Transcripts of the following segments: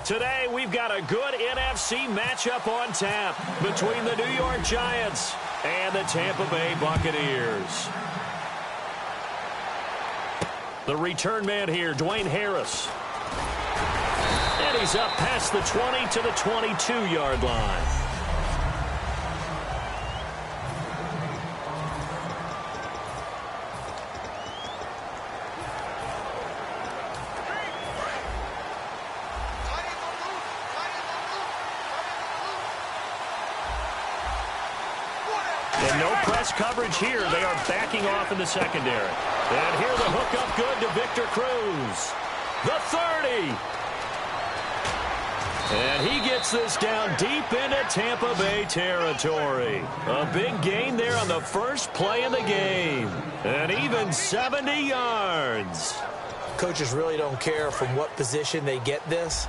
Today, we've got a good NFC matchup on tap between the New York Giants and the Tampa Bay Buccaneers. The return man here, Dwayne Harris. And he's up past the 20 to the 22-yard line. And no press coverage here. They are backing off in the secondary. And here the hook up good to Victor Cruz. The 30. And he gets this down deep into Tampa Bay territory. A big gain there on the first play of the game. And even 70 yards. Coaches really don't care from what position they get this,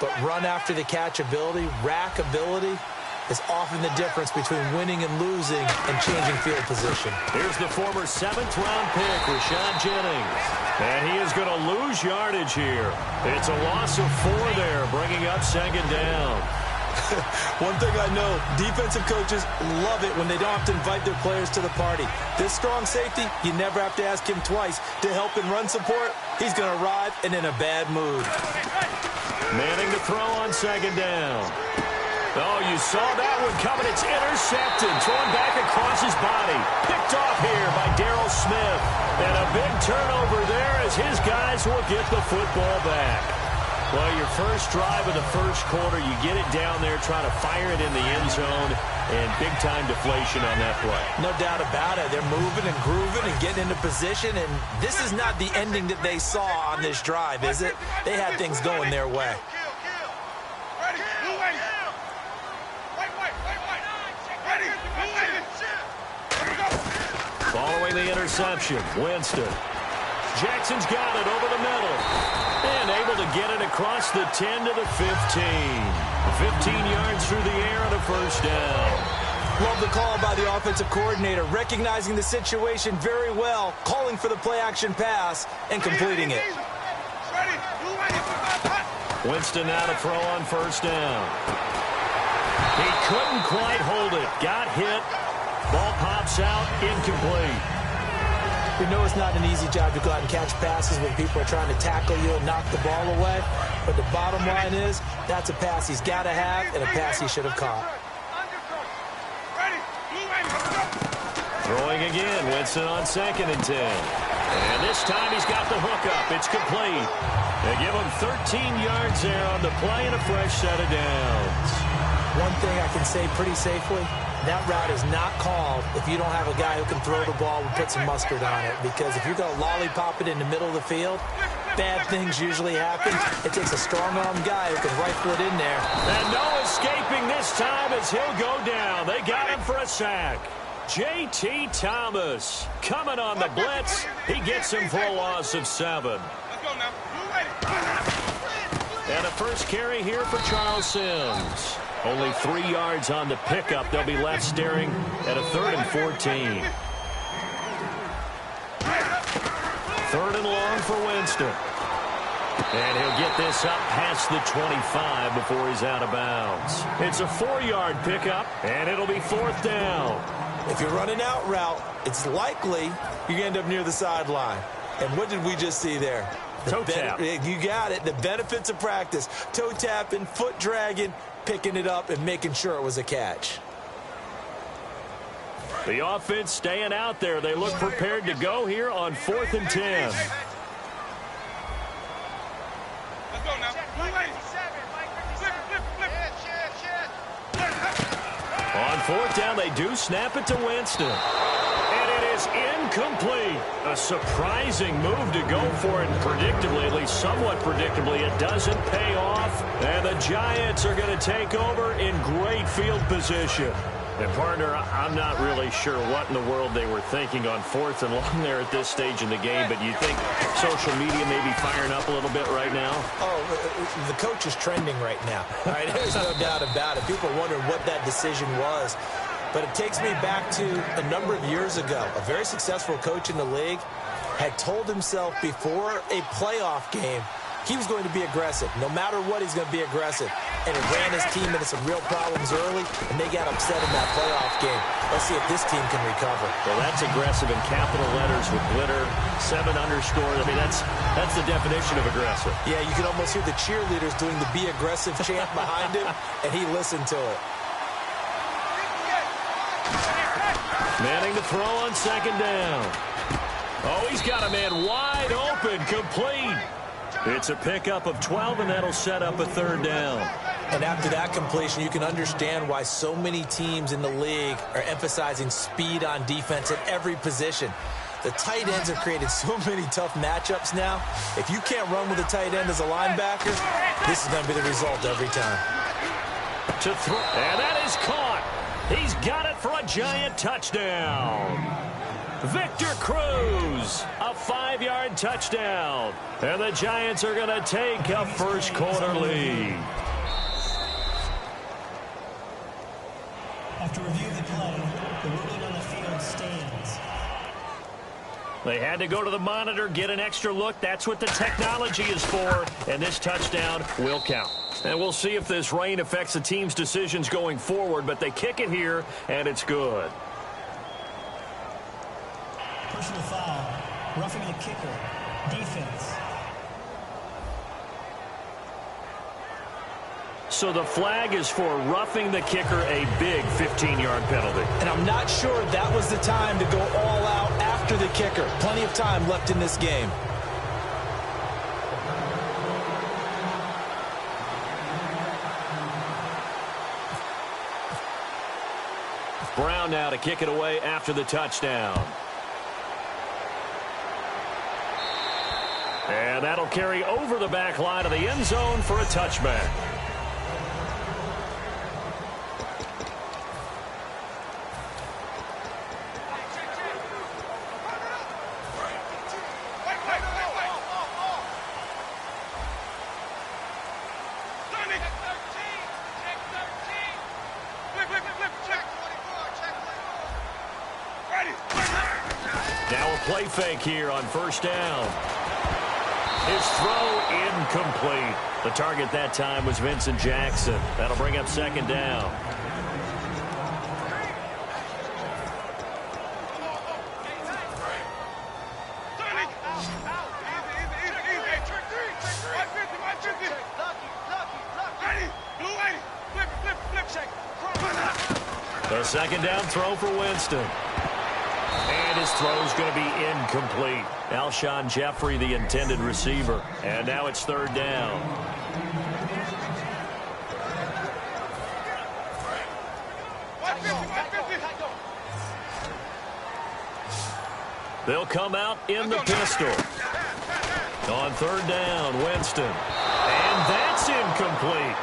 but run after the catch ability, rack ability, is often the difference between winning and losing and changing field position. Here's the former 7th-round pick, Rashad Jennings. And he is going to lose yardage here. It's a loss of 4 there, bringing up second down. One thing I know, defensive coaches love it when they don't have to invite their players to the party. This strong safety, you never have to ask him twice to help in run support. He's going to arrive and in a bad mood. Manning to throw on second down. Oh, you saw that one coming. It's intercepted. Thrown back across his body. Picked off here by Darryl Smith. And a big turnover there as his guys will get the football back. Well, your first drive of the first quarter, you get it down there, try to fire it in the end zone, and big-time deflation on that play. No doubt about it. They're moving and grooving and getting into position, and this is not the ending that they saw on this drive, is it? They had things going their way. Following the interception, Winston. Jackson's got it over the middle. And able to get it across the 10 to the 15. 15 yards through the air and a first down. Love the call by the offensive coordinator, recognizing the situation very well, calling for the play-action pass, and completing it. Winston now to throw on first down. He couldn't quite hold it. Got hit. Ball pops out, incomplete. We know it's not an easy job to go out and catch passes when people are trying to tackle you and knock the ball away. But the bottom line is, that's a pass he's got to have and a pass he should have caught. Throwing again, Winston on 2nd and 10. And this time he's got the hookup. It's complete. They give him 13 yards there on the play and a fresh set of downs. One thing I can say pretty safely, that route is not called if you don't have a guy who can throw the ball and put some mustard on it. Because if you're going to lollipop it in the middle of the field, bad things usually happen. It takes a strong-armed guy who can rifle it in there. And no escaping this time as he'll go down. They got him for a sack. J.T. Thomas coming on the blitz. He gets him for a loss of 7. And a first carry here for Charles Sims. Only 3 yards on the pickup. They'll be left staring at a 3rd and 14. 3rd and long for Winston. And he'll get this up past the 25 before he's out of bounds. It's a 4-yard pickup, and it'll be 4th down. If you're running out route, it's likely you end up near the sideline. And what did we just see there? Toe tap. You got it. The benefits of practice. Toe tapping, foot dragging, picking it up and making sure it was a catch. The offense staying out there. They look prepared to go here on 4th and 10. Let's go now. On 4th down, they do snap it to Winston. And it is incomplete. A surprising move to go for it, and predictably, at least somewhat predictably, it doesn't pay off. And the Giants are going to take over in great field position. And, partner, I'm not really sure what in the world they were thinking on 4th and long there at this stage in the game, but you think social media may be firing up a little bit right now? Oh, the coach is trending right now. All right, there's no doubt about it. People are wondering what that decision was. But it takes me back to a number of years ago. A very successful coach in the league had told himself before a playoff game He was going to be aggressive. No matter what, he's going to be aggressive. And it ran his team into some real problems early, and they got upset in that playoff game. Let's see if this team can recover. Well, that's aggressive in capital letters with glitter, 7 underscores. I mean, that's the definition of aggressive. Yeah, you can almost hear the cheerleaders doing the be aggressive chant behind him, and he listened to it. Manning to throw on second down. Oh, he's got a man wide open, complete. It's a pickup of 12, and that'll set up a third down. And after that completion, you can understand why so many teams in the league are emphasizing speed on defense at every position. The tight ends have created so many tough matchups now. If you can't run with a tight end as a linebacker, this is going to be the result every time. To throw, and that is caught. He's got it for a giant touchdown. Victor Cruz, a 5-yard touchdown. And the Giants are going to take a first quarter lead. After review of the play, the ruling on the field stands. They had to go to the monitor, get an extra look. That's what the technology is for. And this touchdown will count. And we'll see if this rain affects the team's decisions going forward. But they kick it here, and it's good. Personal foul, roughing the kicker, defense. So the flag is for roughing the kicker, a big 15-yard penalty. And I'm not sure that was the time to go all out after the kicker. Plenty of time left in this game. Brown now to kick it away after the touchdown. And that'll carry over the back line of the end zone for a touchback. Now a play fake here on first down. His throw incomplete. The target that time was Vincent Jackson. That'll bring up second down. The second down throw for Winston. And his throw's going to be incomplete. Alshon Jeffrey, the intended receiver. And now it's third down. They'll come out in the pistol. On third down, Winston. And that's incomplete.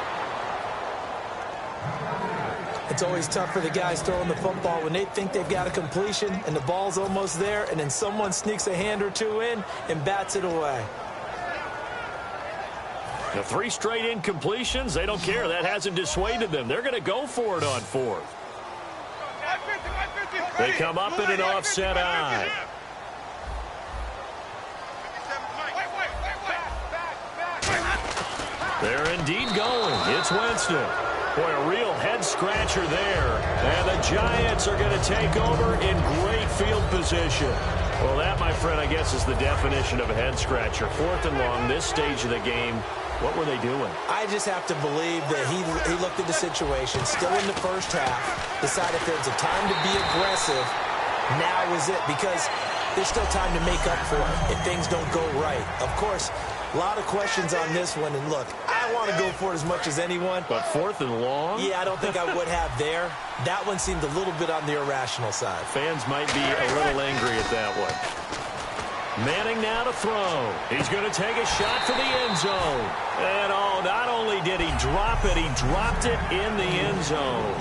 It's always tough for the guys throwing the football when they think they've got a completion and the ball's almost there, and then someone sneaks a hand or two in and bats it away. The 3 straight incompletions, they don't care. That hasn't dissuaded them. They're going to go for it on fourth. They come up in an offset eye. They're indeed going. It's Winston. Boy, a real head-scratcher there. And the Giants are going to take over in great field position. Well, that, my friend, I guess is the definition of a head-scratcher. 4th and long, this stage of the game. What were they doing? I just have to believe that he looked at the situation, still in the first half, decided if there's a time to be aggressive, now is it, because there's still time to make up for it if things don't go right. Of course, a lot of questions on this one, and look, I want to go for it as much as anyone. But 4th and long? Yeah, I don't think I would have there. That one seemed a little bit on the irrational side. Fans might be a little angry at that one. Manning now to throw. He's going to take a shot for the end zone. And oh, not only did he drop it, he dropped it in the end zone.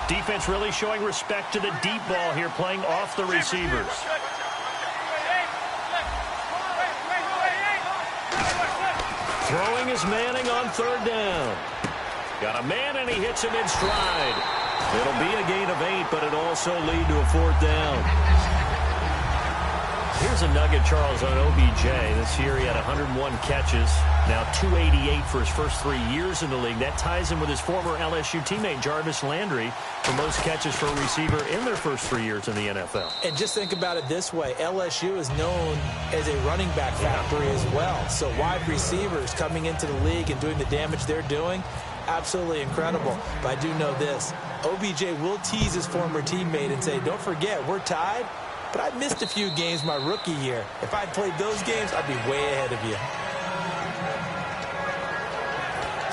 Defense really showing respect to the deep ball here, playing off the receivers. Throwing is Manning on third down. Got a man, and he hits him in stride. It'll be a gain of 8, but it'll also lead to a 4th down. Here's a nugget, Charles, on OBJ. This year he had 101 catches, now 288 for his first 3 years in the league. That ties him with his former LSU teammate Jarvis Landry for most catches for a receiver in their first 3 years in the NFL. And just think about it this way. LSU is known as a running back factory as well. So wide receivers coming into the league and doing the damage they're doing, absolutely incredible. But I do know this. OBJ will tease his former teammate and say, don't forget, we're tied. But I missed a few games my rookie year. If I'd played those games, I'd be way ahead of you.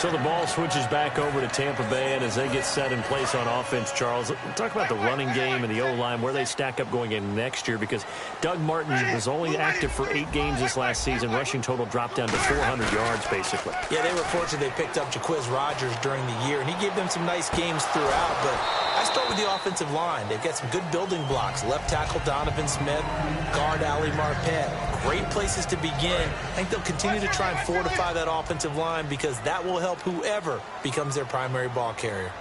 So the ball switches back over to Tampa Bay, and as they get set in place on offense, Charles, talk about the running game and the O-line, where they stack up going in next year, because Doug Martin was only active for 8 games this last season. Rushing total dropped down to 400 yards, basically. Yeah, they were fortunate they picked up Jaquiz Rogers during the year, and he gave them some nice games throughout, but I start with the offensive line. They've got some good building blocks. Left tackle Donovan Smith, guard Ali Marpet. Great places to begin. I think they'll continue to try and fortify that offensive line because that will help whoever becomes their primary ball carrier.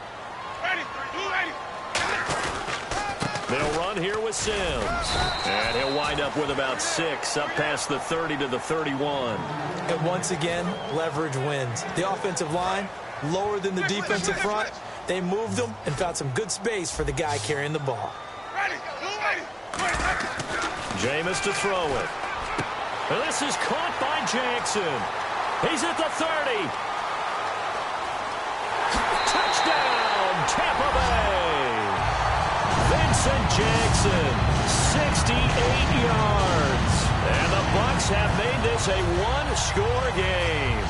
They'll run here with Sims. And he'll wind up with about 6, up past the 30 to the 31. And once again, leverage wins. The offensive line, lower than the defensive front. They moved them and found some good space for the guy carrying the ball. Jameis to throw it. And this is caught by Jackson. He's at the 30. Touchdown, Tampa Bay. Vincent Jackson, 68 yards. And the Bucs have made this a one-score game.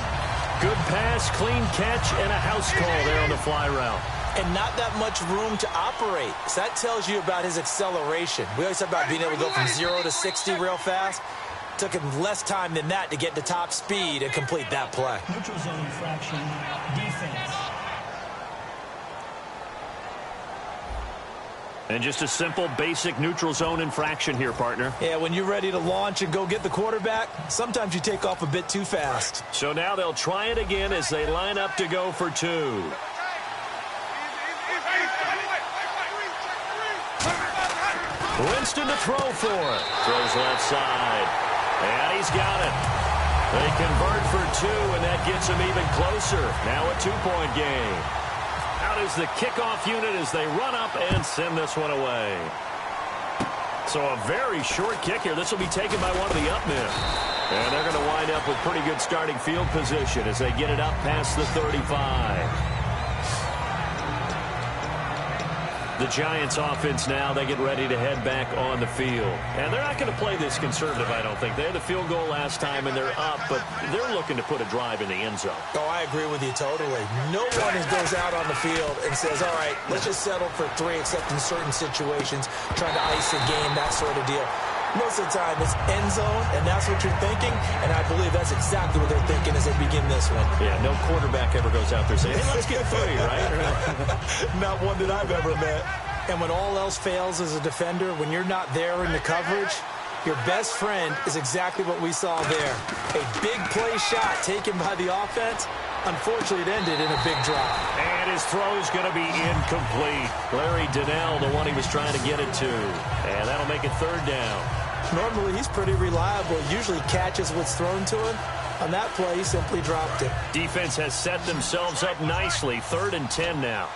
Good pass, clean catch, and a house call there on the fly route. And not that much room to operate. So that tells you about his acceleration. We always talk about being able to go from 0 to 60 real fast. Took him less time than that to get to top speed and complete that play. Neutral zone infraction, defense. And just a simple, basic neutral zone infraction here, partner. Yeah, when you're ready to launch and go get the quarterback, sometimes you take off a bit too fast. So now they'll try it again as they line up to go for 2. Winston to throw for it. Throws left side. And he's got it. They convert for 2, and that gets them even closer. Now a 2-point game. Out is the kickoff unit as they run up and send this one away. So a very short kick here. This will be taken by one of the up men. And they're going to wind up with pretty good starting field position as they get it up past the 35. The Giants offense now, they get ready to head back on the field. And they're not going to play this conservative, I don't think. They had the field goal last time, and they're up, but they're looking to put a drive in the end zone. Oh, I agree with you totally. No one goes out on the field and says, all right, let's just settle for 3, except in certain situations, trying to ice a game, that sort of deal. Most of the time, it's end zone, and that's what you're thinking, and I believe that's exactly what they're thinking as they begin this one. Yeah, no quarterback ever goes out there saying, hey, let's get 3, right? Not one that I've ever met. And when all else fails as a defender, when you're not there in the coverage, your best friend is exactly what we saw there. A big play shot taken by the offense. Unfortunately, it ended in a big drop. And his throw's going to be incomplete. Larry Donnell, the one he was trying to get it to. And that'll make it 3rd down. Normally, he's pretty reliable. Usually catches what's thrown to him. On that play, he simply dropped it. Defense has set themselves up nicely. 3rd and 10 now.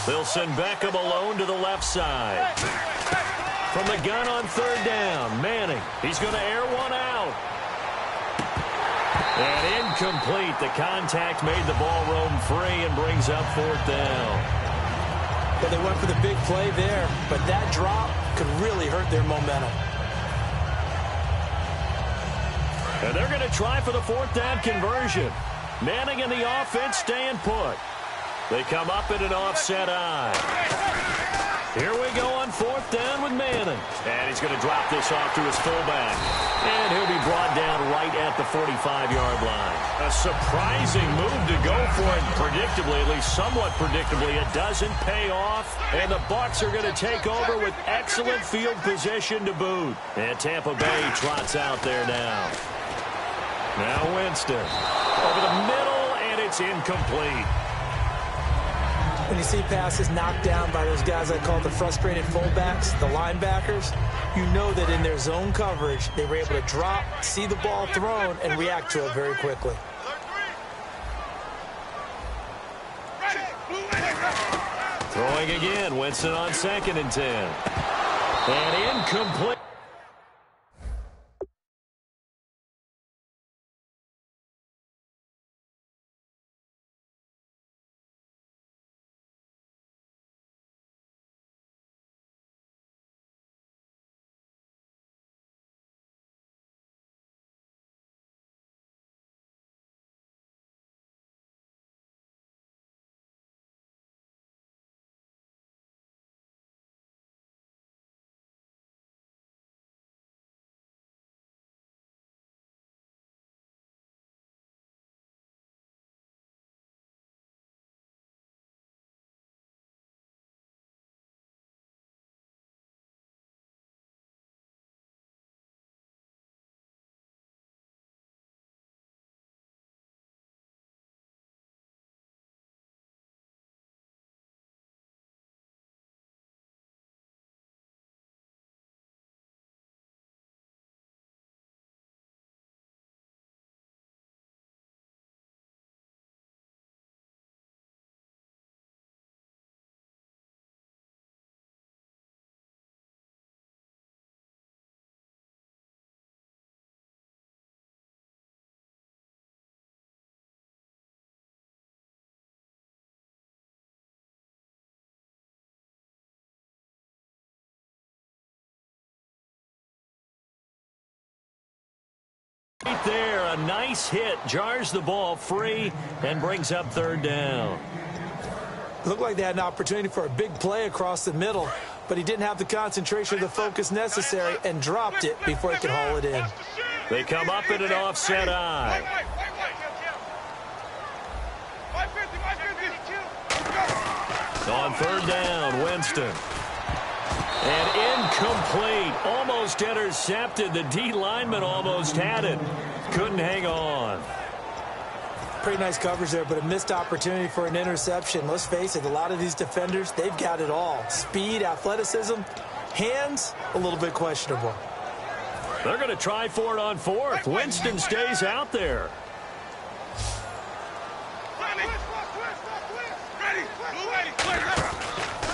They'll send Beckham alone to the left side. From the gun on 3rd down, Manning. He's going to air one out. And incomplete. The contact made the ball roam free and brings up 4th down. But they went for the big play there, but that drop could really hurt their momentum. And they're going to try for the 4th down conversion. Manning and the offense staying put. They come up in an offset eye. Here we go on 4th down with Manning. And he's going to drop this off to his fullback. And he'll be brought down right at the 45-yard line. A surprising move to go for it predictably, at least somewhat predictably. It doesn't pay off. And the Bucs are going to take over with excellent field position to boot. And Tampa Bay trots out there now. Now Winston. Over the middle, and it's incomplete. When you see passes knocked down by those guys I call the frustrated fullbacks, the linebackers, you know that in their zone coverage, they were able to drop, see the ball thrown, and react to it very quickly. Throwing again, Winston on 2nd and 10. And incomplete. Right there, a nice hit, jars the ball free and brings up 3rd down. Looked like they had an opportunity for a big play across the middle, but he didn't have the concentration or the focus necessary and dropped it before he could haul it in. They come up in an offset eye. On 3rd down, Winston. And incomplete. Almost intercepted. The D lineman almost had it. Couldn't hang on. Pretty nice coverage there, but a missed opportunity for an interception. Let's face it, a lot of these defenders, they've got it all. Speed, athleticism, hands, a little bit questionable. They're going to try for it on 4th. Winston stays out there.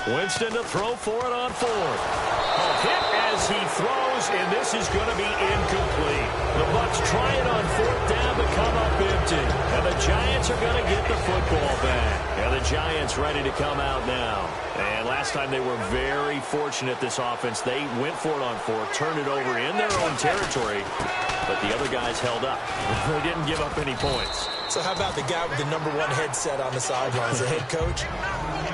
Winston to throw for it on 4th. A hit as he throws, and this is going to be incomplete. The Bucs try it on 4th down to come up empty. And the Giants are going to get the football back. And the Giants ready to come out now. And last time they were very fortunate, this offense. They went for it on 4th, turned it over in their own territory, but the other guys held up. They didn't give up any points. So how about the guy with the #1 headset on the sidelines, the head coach?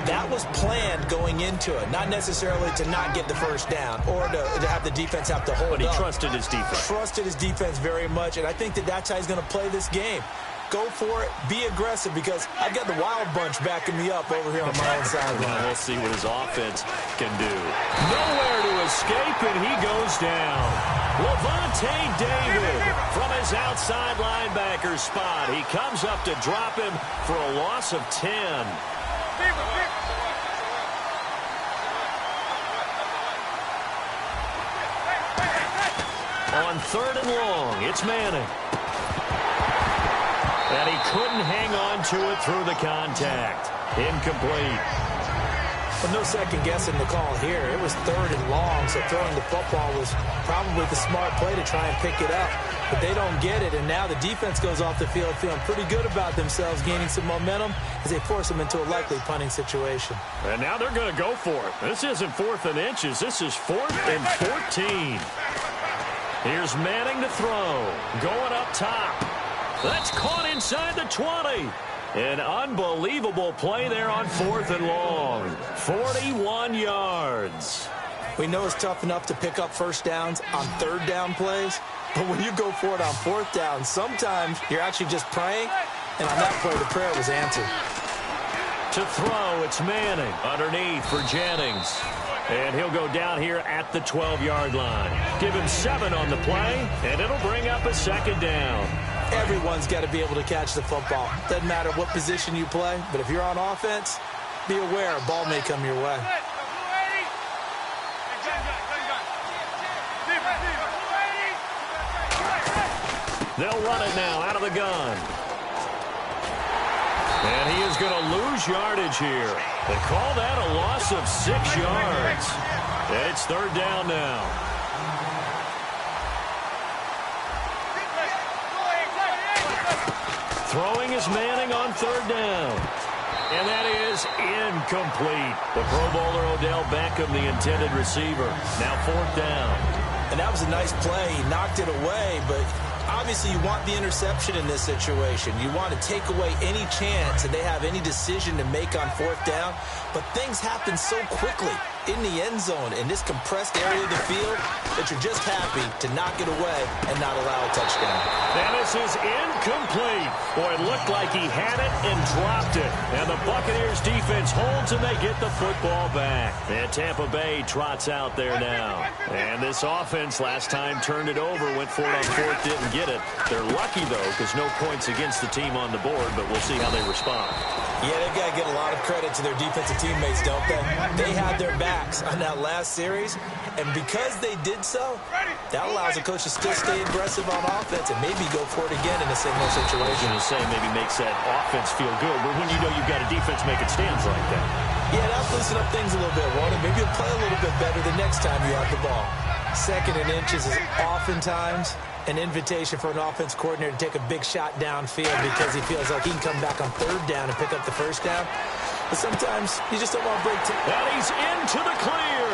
That was planned going into it, not necessarily to not get the first down or to have the defense have to hold up. But he trusted his defense. Trusted his defense very much, and I think that's how he's going to play this game. Go for it, be aggressive, because I've got the wild bunch backing me up over here on my own sideline. We'll see what his offense can do. Nowhere to escape, and he goes down. Levante David from his outside linebacker spot. He comes up to drop him for a loss of 10. On 3rd and long, it's Manning. And he couldn't hang on to it through the contact. Incomplete. But no second guessing the call here. It was 3rd and long, so throwing the football was probably the smart play to try and pick it up. But they don't get it, and now the defense goes off the field feeling pretty good about themselves, gaining some momentum as they force them into a likely punting situation. And now they're going to go for it. This isn't 4th and inches. This is 4th and 14. Here's Manning to throw. Going up top. That's caught inside the 20. An unbelievable play there on 4th and long. 41 yards. We know it's tough enough to pick up first downs on 3rd down plays, but when you go for it on 4th down, sometimes you're actually just praying, and on that play, the prayer was answered. To throw, it's Manning. Underneath for Jennings. And he'll go down here at the 12-yard line. Give him 7 on the play, and it'll bring up a 2nd down. Everyone's got to be able to catch the football. Doesn't matter what position you play, but if you're on offense, be aware a ball may come your way. They'll run it now out of the gun. And he is going to lose yardage here. They call that a loss of 6 yards. And it's third down now. Throwing is Manning on third down. And that is incomplete. The Pro Bowler Odell Beckham, the intended receiver. Now fourth down. And that was a nice play. He knocked it away, but obviously you want the interception in this situation. You want to take away any chance that they have any decision to make on fourth down. But things happen so quickly in the end zone in this compressed area of the field that you're just happy to knock it away and not allow a touchdown. And this is incomplete. Boy, it looked like he had it and dropped it. And the Buccaneers defense holds and they get the football back. And Tampa Bay trots out there now. And this offense last time turned it over, went for it on fourth, didn't get it. They're lucky, though, because no points against the team on the board, but we'll see how they respond. Yeah, they've got to get a lot of credit to their defensive teammates, don't they? They had their backs on that last series, and because they did so, that allows a coach to still stay aggressive on offense and maybe go for it again in a similar situation. I was going to say maybe makes that offense feel good, but when you know you've got a defense making stands like that. Yeah, that'll loosen up things a little bit, won't it? Maybe you'll play a little bit better the next time you have the ball. Second and inches is oftentimes an invitation for an offense coordinator to take a big shot downfield because he feels like he can come back on third down and pick up the first down. But sometimes you just don't want to break And he's into the clear.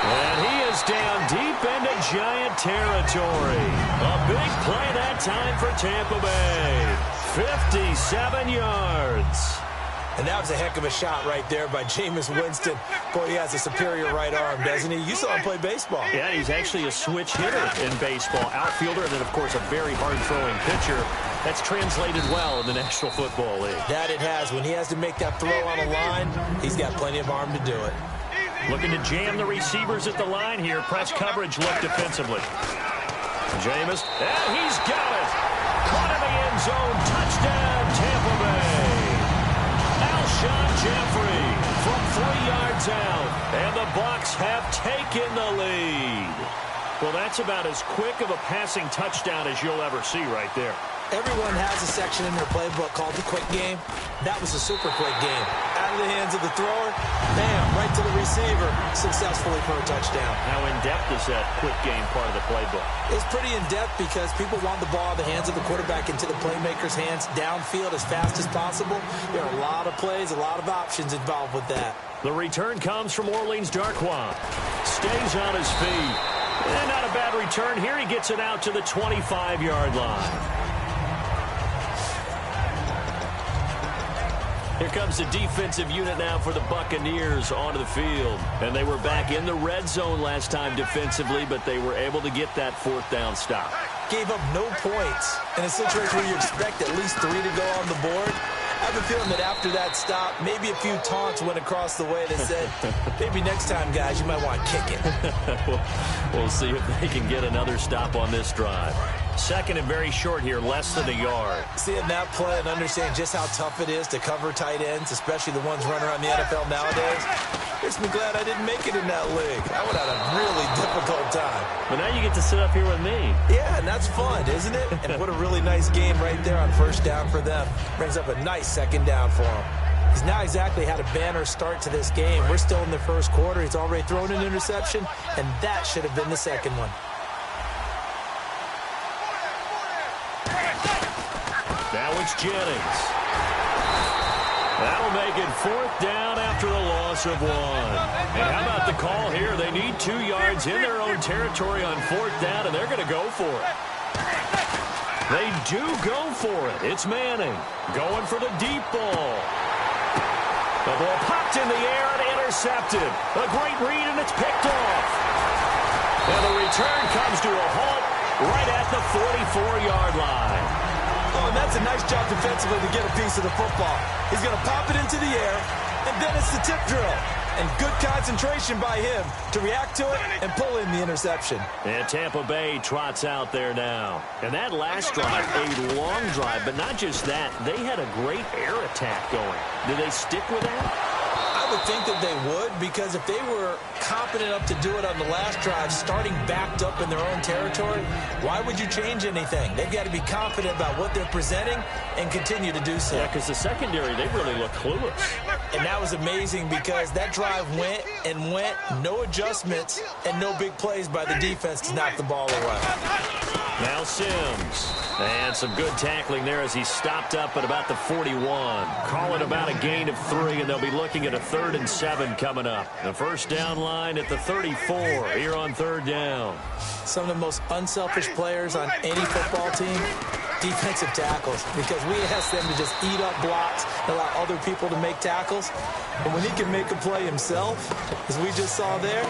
And he is down deep into Giant territory. A big play that time for Tampa Bay. 57 yards. And that was a heck of a shot right there by Jameis Winston. Boy, he has a superior right arm, doesn't he? You saw him play baseball. Yeah, he's actually a switch hitter in baseball. Outfielder, and then, of course, a very hard-throwing pitcher. That's translated well in the National Football League. That it has. When he has to make that throw on a line, he's got plenty of arm to do it. Looking to jam the receivers at the line here. Press coverage look defensively. Jameis, and he's got it. Caught in the end zone. Touchdown, Tampa Bay. Alshon Jeffrey from 3 yards out, and the Bucs have taken the lead. Well, that's about as quick of a passing touchdown as you'll ever see right there. Everyone has a section in their playbook called the quick game. That was a super quick game. Out of the hands of the thrower, bam, right to the receiver, successfully for a touchdown. How in-depth is that quick game part of the playbook? It's pretty in-depth because people want the ball out of the hands of the quarterback into the playmaker's hands downfield as fast as possible. There are a lot of plays, a lot of options involved with that. The return comes from Orleans Darkwa. Stays on his feet. And not a bad return here. He gets it out to the 25-yard line. Here comes the defensive unit now for the Buccaneers onto the field. And they were back in the red zone last time defensively, but they were able to get that fourth down stop. Gave up no points in a situation where you expect at least 3 to go on the board. I have a feeling that after that stop, maybe a few taunts went across the way that said, maybe next time, guys, you might want to kick it. We'll see if they can get another stop on this drive. Second and very short here, less than a yard. Seeing that play and understanding just how tough it is to cover tight ends, especially the ones running around the NFL nowadays, makes me glad I didn't make it in that league. I would have had a really difficult time. But now you get to sit up here with me. Yeah, and that's fun, isn't it? And what a really nice game right there on first down for them. Brings up a nice second down for him. He's not exactly had a banner start to this game. We're still in the first quarter. He's already thrown an interception, and that should have been the second one. Now it's Jennings. That'll make it fourth down after a loss of 1. And how about the call here? They need 2 yards in their own territory on fourth down, and they're going to go for it. They do go for it. It's Manning going for the deep ball. The ball popped in the air and intercepted. A great read, and it's picked off. And the return comes to a halt right at the 44-yard line. Oh, and that's a nice job defensively to get a piece of the football. He's going to pop it into the air, and then it's the tip drill. and good concentration by him to react to it and pull in the interception. And Tampa Bay trots out there now. And that last drive, a long drive, but not just that. They had a great air attack going. Do they stick with that? I would think that they would, because if they were competent enough to do it on the last drive, starting backed up in their own territory, why would you change anything? They've got to be confident about what they're presenting and continue to do so. Yeah, because the secondary, they really look clueless. And that was amazing because that drive went and went, no adjustments, and no big plays by the defense to knock the ball away. Now Sims. And some good tackling there as he stopped up at about the 41. Call it about a gain of 3, and they'll be looking at a 3rd and 7 coming up. The first down line at the 34 here on 3rd down. Some of the most unselfish players on any football team, defensive tackles, because we ask them to just eat up blocks and allow other people to make tackles. And when he can make a play himself, as we just saw there,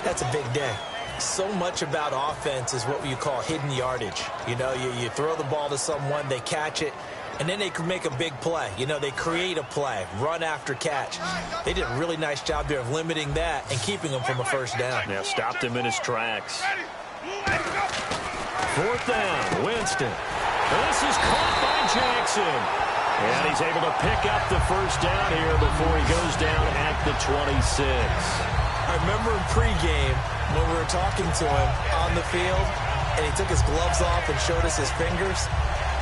that's a big day. So much about offense is what you call hidden yardage. You know, you throw the ball to someone, they catch it, and then they can make a big play. You know, they create a play, run after catch. They did a really nice job there of limiting that and keeping him from a first down. Now stopped him in his tracks. 4th down, Winston. And this is caught by Jackson. And he's able to pick up the first down here before he goes down at the 26. I remember in pregame when we were talking to him on the field, and he took his gloves off and showed us his fingers.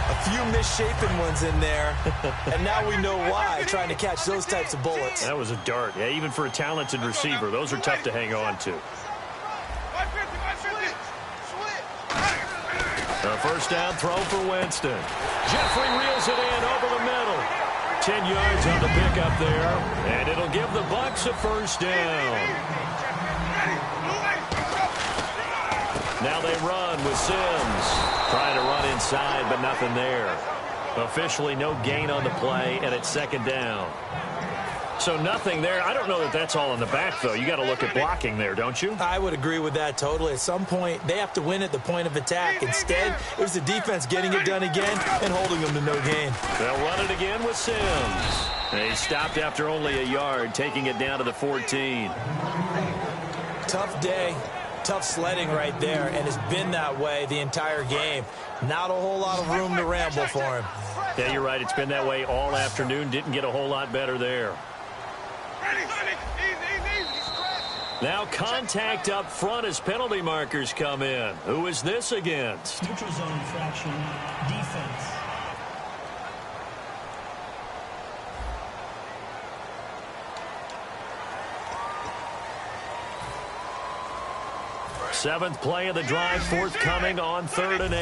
A few misshapen ones in there, and now we know why, trying to catch those types of bullets. That was a dart. Yeah, even for a talented receiver, those are tough to hang on to. The first down throw for Winston. Jeffrey reels it in over the middle. 10 yards on the pickup there, and it'll give the Bucs a first down. Now they run with Sims. Trying to run inside, but nothing there. Officially no gain on the play, and it's 2nd down. So nothing there. I don't know that that's all in the back, though. You got to look at blocking there, don't you? I would agree with that totally. At some point, they have to win at the point of attack. Instead, it was the defense getting it done again and holding them to no gain. They'll run it again with Sims. They stopped after only a yard, taking it down to the 14. Tough day. Tough sledding right there, and it's been that way the entire game. Not a whole lot of room to ramble for him. Yeah, you're right. It's been that way all afternoon. Didn't get a whole lot better there. Now contact up front as penalty markers come in. Who is this against? Neutral zone infraction, defense. Seventh play of the drive forthcoming on 3rd and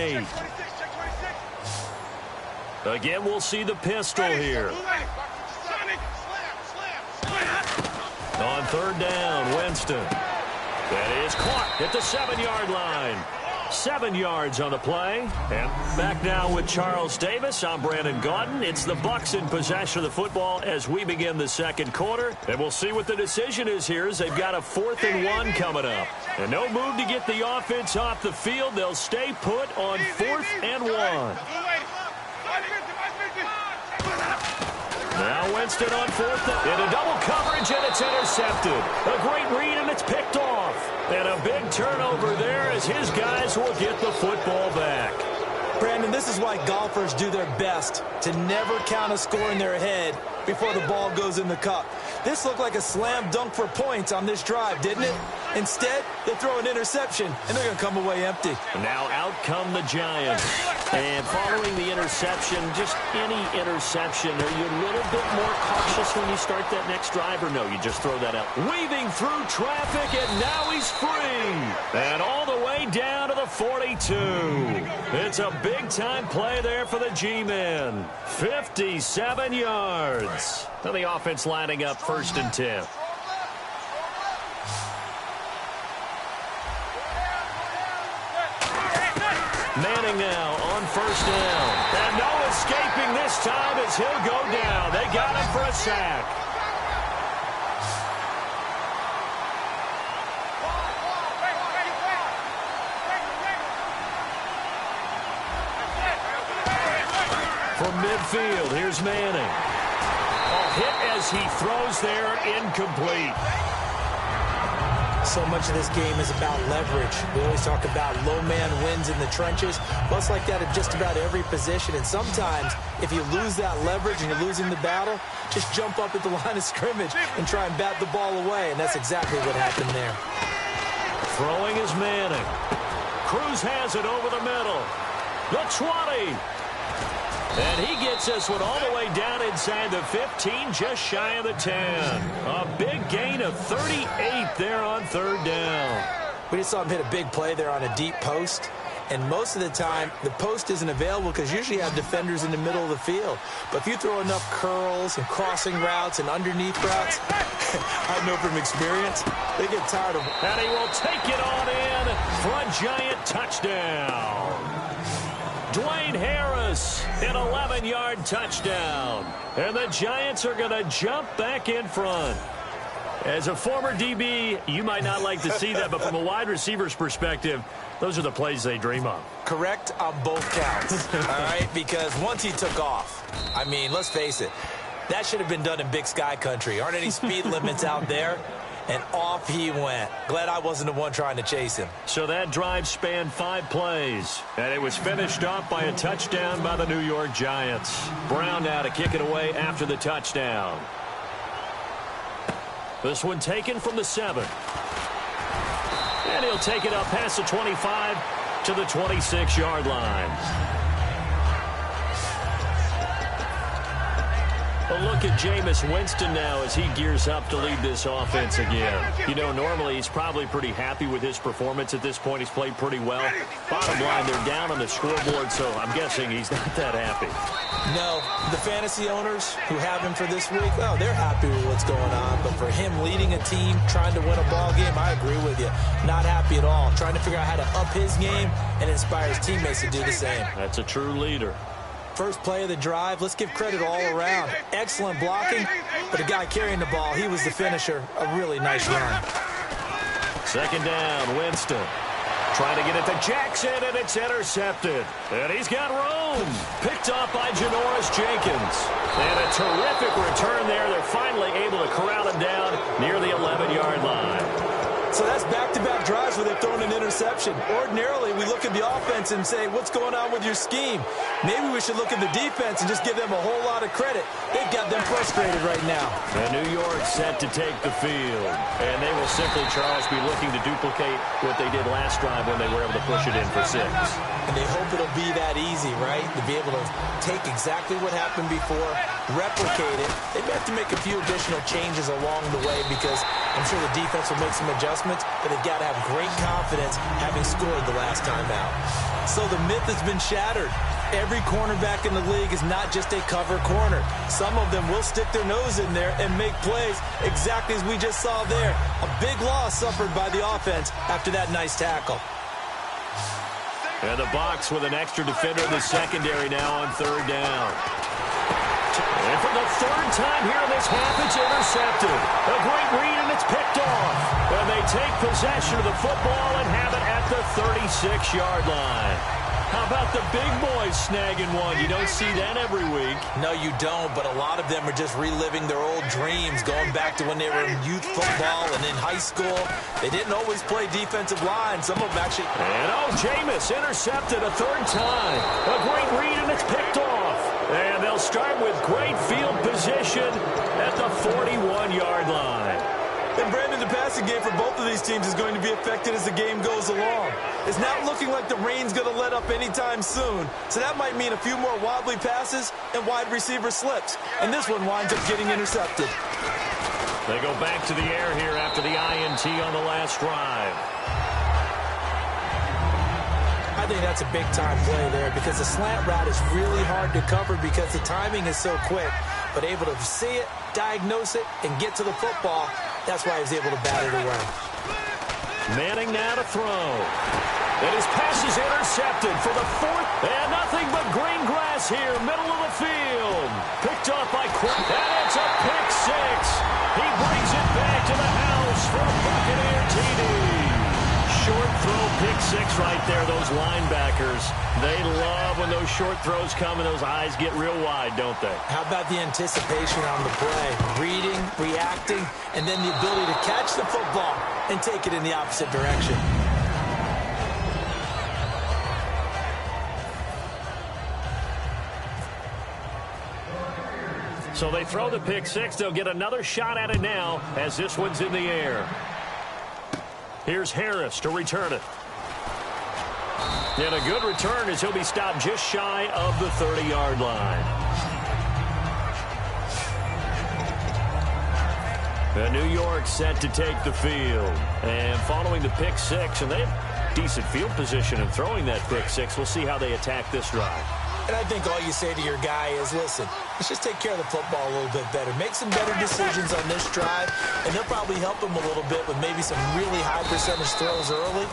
8. Again, we'll see the pistol here. On 3rd down, Winston. That is caught at the 7-yard line. 7 yards on the play. And back now with Charles Davis. I'm Brandon Gaudin. It's the Bucs in possession of the football as we begin the 2nd quarter. And we'll see what the decision is here as they've got a 4th and 1 coming up. And no move to get the offense off the field. They'll stay put on 4th and 1. Now Winston on 4th in a double coverage, and it's intercepted. A great read, and it's picked off. And a big turnover there as his guys will get the football back. Brandon, this is why golfers do their best to never count a score in their head before the ball goes in the cup. This looked like a slam dunk for points on this drive, didn't it? Instead, they throw an interception, and they're going to come away empty. Now out come the Giants. And following the interception, just any interception, are you a little bit more cautious when you start that next drive, or no, you just throw that out? Weaving through traffic, and now he's free. And all the way down to the 42. It's a big-time play there for the G-men. 57 yards. Now the offense lining up 1st and 10. Manning now on 1st down. And no escaping this time as he'll go down. They got him for a sack. From midfield, here's Manning. Hit as he throws there, incomplete. So much of this game is about leverage. We always talk about low man wins in the trenches. Well, it's like that at just about every position. And sometimes, if you lose that leverage and you're losing the battle, just jump up at the line of scrimmage and try and bat the ball away. And that's exactly what happened there. Throwing is Manning. Cruz has it over the middle. The 20. And he gets this one all the way down inside the 15, just shy of the 10. A big gain of 38 there on third down. We just saw him hit a big play there on a deep post. And most of the time, the post isn't available because usually you have defenders in the middle of the field. But if you throw enough curls and crossing routes and underneath routes, I know from experience, they get tired of. And he will take it on in for a giant touchdown. Dwayne Harris, an 11-yard touchdown. And the Giants are going to jump back in front. As a former DB, you might not like to see that, but from a wide receiver's perspective, those are the plays they dream of. Correct on both counts, all right? Because once he took off, I mean, let's face it, that should have been done in Big Sky country. Aren't any speed limits out there? And off he went. Glad I wasn't the one trying to chase him. So that drive spanned 5 plays, and it was finished off by a touchdown by the New York Giants. Brown now to kick it away after the touchdown. This one taken from the 7. And he'll take it up past the 25 to the 26-yard line. A look at Jameis Winston now as he gears up to lead this offense again. You know, normally he's probably pretty happy with his performance at this point. He's played pretty well. Bottom line, they're down on the scoreboard, so I'm guessing he's not that happy. No, the fantasy owners who have him for this week, oh, they're happy with what's going on. But for him leading a team, trying to win a ball game, I agree with you. Not happy at all. Trying to figure out how to up his game and inspire his teammates to do the same. That's a true leader. First play of the drive, let's give credit all around. Excellent blocking, but the guy carrying the ball, he was the finisher. A really nice run. Second down, Winston. Trying to get it to Jackson, and it's intercepted. And he's got room. Picked off by Janoris Jenkins. And a terrific return there. They're finally able to corral him down near the 11-yard line. So that's back-to-back drives where they've thrown an interception. Ordinarily, we look at the offense and say, what's going on with your scheme? Maybe we should look at the defense and just give them a whole lot of credit. They've got them frustrated right now. And New York set to take the field. And they will simply, Charles, be looking to duplicate what they did last drive when they were able to push it in for 6. And they hope it'll be that easy, right? To be able to take exactly what happened before, replicate it. They may have to make a few additional changes along the way because I'm sure the defense will make some adjustments, but they've got to have great confidence having scored the last time out. So the myth has been shattered. Every cornerback in the league is not just a cover corner. Some of them will stick their nose in there and make plays exactly as we just saw there. A big loss suffered by the offense after that nice tackle. And the box with an extra defender in the secondary now on third down. And for the third time here in this half, it's intercepted. A great read, and it's picked off. And they take possession of the football and have it at the 36-yard line. How about the big boys snagging one? You don't see that every week. No, you don't, but a lot of them are just reliving their old dreams, going back to when they were in youth football and in high school. They didn't always play defensive line. Some of them actually... And Jameis intercepted a third time. A great read, and it's picked off. And they'll start with great field position at the 41-yard line. And Brandon, the passing game for both of these teams is going to be affected as the game goes along. It's not looking like the rain's going to let up anytime soon. So that might mean a few more wobbly passes and wide receiver slips. And this one winds up getting intercepted. They go back to the air here after the INT on the last drive. I think that's a big-time play there because the slant route is really hard to cover because the timing is so quick. But able to see it, diagnose it, and get to the football, that's why he was able to bat it away. Manning now to throw. And his pass is intercepted for the 4th. And nothing but green grass here, middle of the field. Picked off by Quick. And it's a pick 6. He brings it back to the house for a Buccaneer TD. Short throw, pick 6 right out there, those linebackers, they love when those short throws come and those eyes get real wide, don't they? How about the anticipation on the play? Reading, reacting, and then the ability to catch the football and take it in the opposite direction. So they throw the pick six. They'll get another shot at it now as this one's in the air. Here's Harris to return it. And a good return as he'll be stopped just shy of the 30-yard line. And New York set to take the field. And following the pick six, and they have decent field position in throwing that pick six. We'll see how they attack this drive. And I think all you say to your guy is, listen, let's just take care of the football a little bit better. Make some better decisions on this drive, and they'll probably help him a little bit with maybe some really high percentage throws early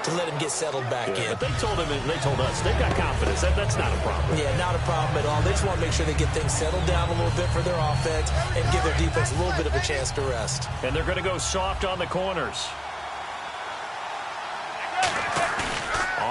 to let him get settled back in. But they told him, and they told us, they've got confidence. That's not a problem. Yeah, not a problem at all. They just want to make sure they get things settled down a little bit for their offense and give their defense a little bit of a chance to rest. And they're going to go soft on the corners.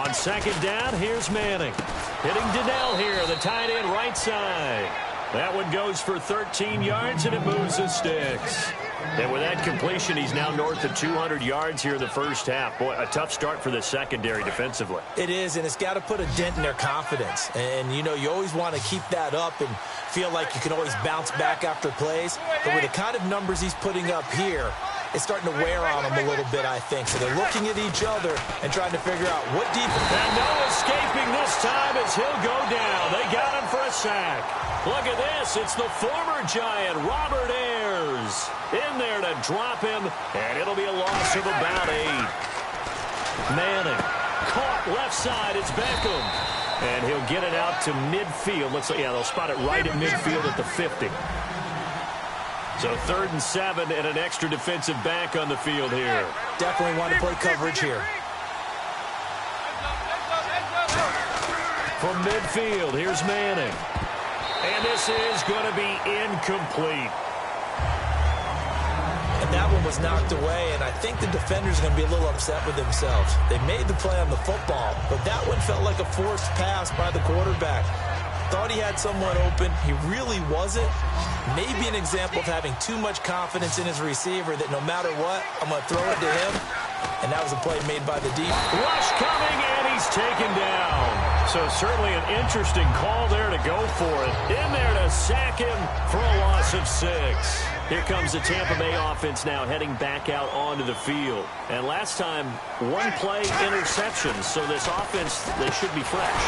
On second down, here's Manning. Hitting Donnell here, the tight end right side. That one goes for 13 yards, and it moves the sticks. And with that completion, he's now north of 200 yards here in the first half. Boy, a tough start for the secondary defensively. It is, and it's got to put a dent in their confidence. And, you know, you always want to keep that up and feel like you can always bounce back after plays. But with the kind of numbers he's putting up here, it's starting to wear on them a little bit, I think. So they're looking at each other and trying to figure out what defense. And no escaping this time as he'll go down. They got him for a sack. Look at this. It's the former Giant, Robert Ayers, in there to drop him, and it'll be a loss of about 8. Manning caught left side. It's Beckham. And he'll get it out to midfield. Yeah, they'll spot it right at midfield at the 50. So 3rd and 7 and an extra defensive back on the field here. Definitely want to play coverage here. From midfield, here's Manning. And this is going to be incomplete. And that one was knocked away, and I think the defenders are going to be a little upset with themselves. They made the play on the football, but that one felt like a forced pass by the quarterback. Thought he had someone open. He really wasn't. Maybe an example of having too much confidence in his receiver that no matter what, I'm going to throw it to him. And that was a play made by the defense. Rush coming, and he's taken down. So certainly an interesting call there to go for it. In there to sack him for a loss of 6. Here comes the Tampa Bay offense now heading back out onto the field. And last time, one play interceptions. So this offense, they should be fresh.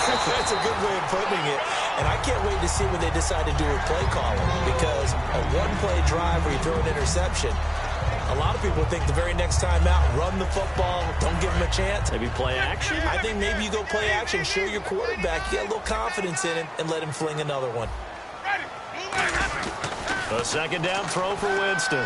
That's a good way of putting it. And I can't wait to see what they decide to do with play calling. Because a one-play drive where you throw an interception, a lot of people think the very next time out, run the football, don't give him a chance. Maybe play action? I think maybe you go play action, show your quarterback, you get a little confidence in him, and let him fling another one. A second down throw for Winston.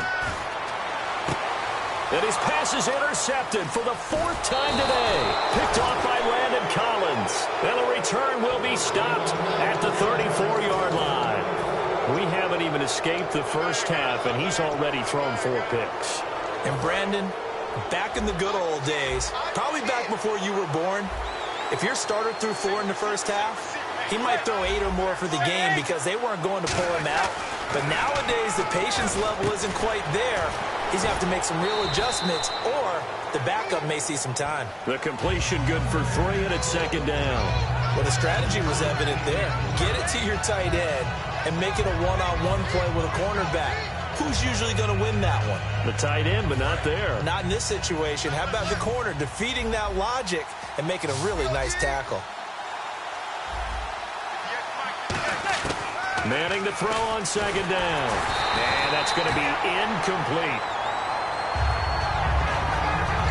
And his pass is intercepted for the 4th time today. Picked off by Landon Collins. And the return will be stopped at the 34-yard line. We haven't even escaped the first half, and he's already thrown 4 picks. And Brandon, back in the good old days, probably back before you were born, if your starter threw 4 in the first half, he might throw 8 or more for the game because they weren't going to pull him out. But nowadays, the patience level isn't quite there. He's going to have to make some real adjustments, or the backup may see some time. The completion good for 3, and it's second down. Well, the strategy was evident there. Get it to your tight end and make it a one-on-one play with a cornerback. Who's usually going to win that one? The tight end, but not there. Not in this situation. How about the corner defeating that logic and making a really nice tackle? Manning to throw on second down. And that's going to be incomplete.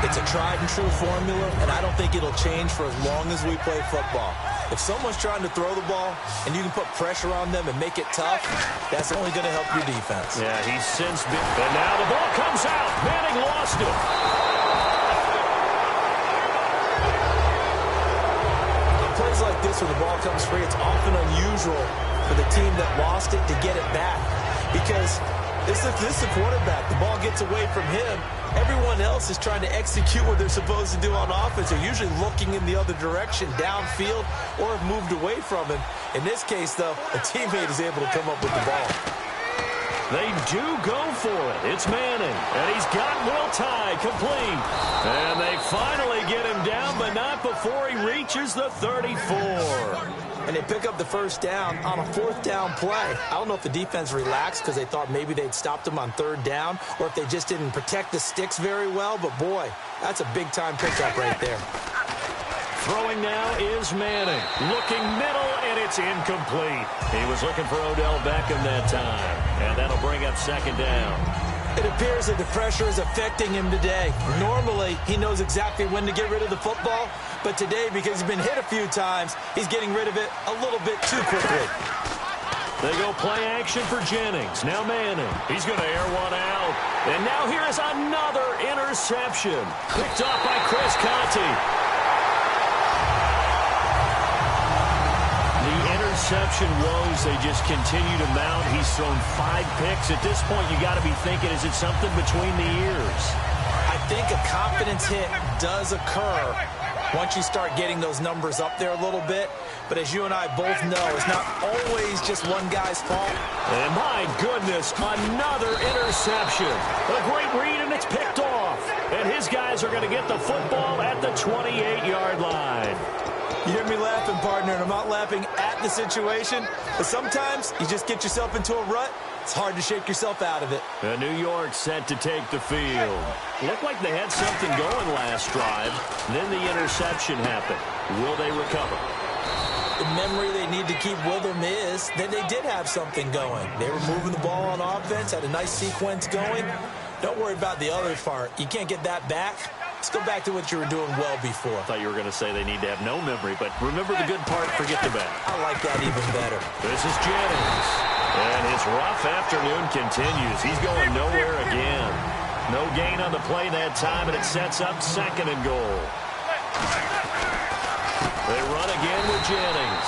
It's a tried-and-true formula, and I don't think it'll change for as long as we play football. If someone's trying to throw the ball and you can put pressure on them and make it tough, that's only going to help your defense. Yeah, he's since been... And now the ball comes out. Manning lost it. Plays like this where the ball comes free, it's often unusual for the team that lost it to get it back, because This is the quarterback. The ball gets away from him. Everyone else is trying to execute what they're supposed to do on offense. They're usually looking in the other direction, downfield, or have moved away from him. In this case, though, a teammate is able to come up with the ball. They do go for it. It's Manning, and he's got Will Tye complete. And they finally get him down, but not before he reaches the 34. And they pick up the first down on a fourth down play. I don't know if the defense relaxed because they thought maybe they'd stopped him on third down, or if they just didn't protect the sticks very well. But, boy, that's a big-time pickup right there. Throwing now is Manning. Looking middle, and it's incomplete. He was looking for Odell Beckham that time. And that'll bring up second down. It appears that the pressure is affecting him today. Normally, he knows exactly when to get rid of the football. But today, because he's been hit a few times, he's getting rid of it a little bit too quickly. They go play action for Jennings. Now Manning. He's going to air one out. And now here is another interception. Picked off by Chris Conte. Interception woes, they just continue to mount. He's thrown 5 picks. At this point, you got to be thinking, is it something between the ears? I think a confidence hit does occur once you start getting those numbers up there a little bit. But as you and I both know, it's not always just one guy's fault. And my goodness, another interception. A great read, and it's picked off. And his guys are going to get the football at the 28-yard line. You hear me laughing, partner, and I'm not laughing at the situation, but sometimes you just get yourself into a rut. It's hard to shake yourself out of it. New York set to take the field. Looked like they had something going last drive. Then the interception happened. Will they recover? The memory they need to keep with them is that they did have something going. They were moving the ball on offense, had a nice sequence going. Don't worry about the other part. You can't get that back. Let's go back to what you were doing well before. I thought you were going to say they need to have no memory, but remember the good part, forget the bad. I like that even better. This is Jennings. And his rough afternoon continues. He's going nowhere again. No gain on the play that time, and it sets up second and goal. They run again with Jennings.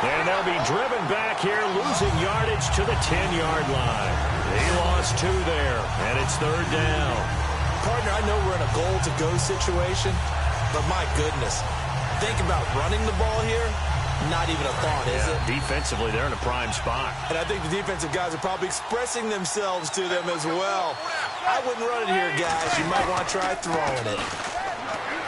And they'll be driven back here, losing yardage to the 10-yard line. He lost 2 there, and it's third down. Partner, I know we're in a goal-to-go situation, but my goodness, think about running the ball here. Not even a thought, is it? Defensively, they're in a prime spot. And I think the defensive guys are probably expressing themselves to them as well. I wouldn't run it here, guys. You might want to try throwing it.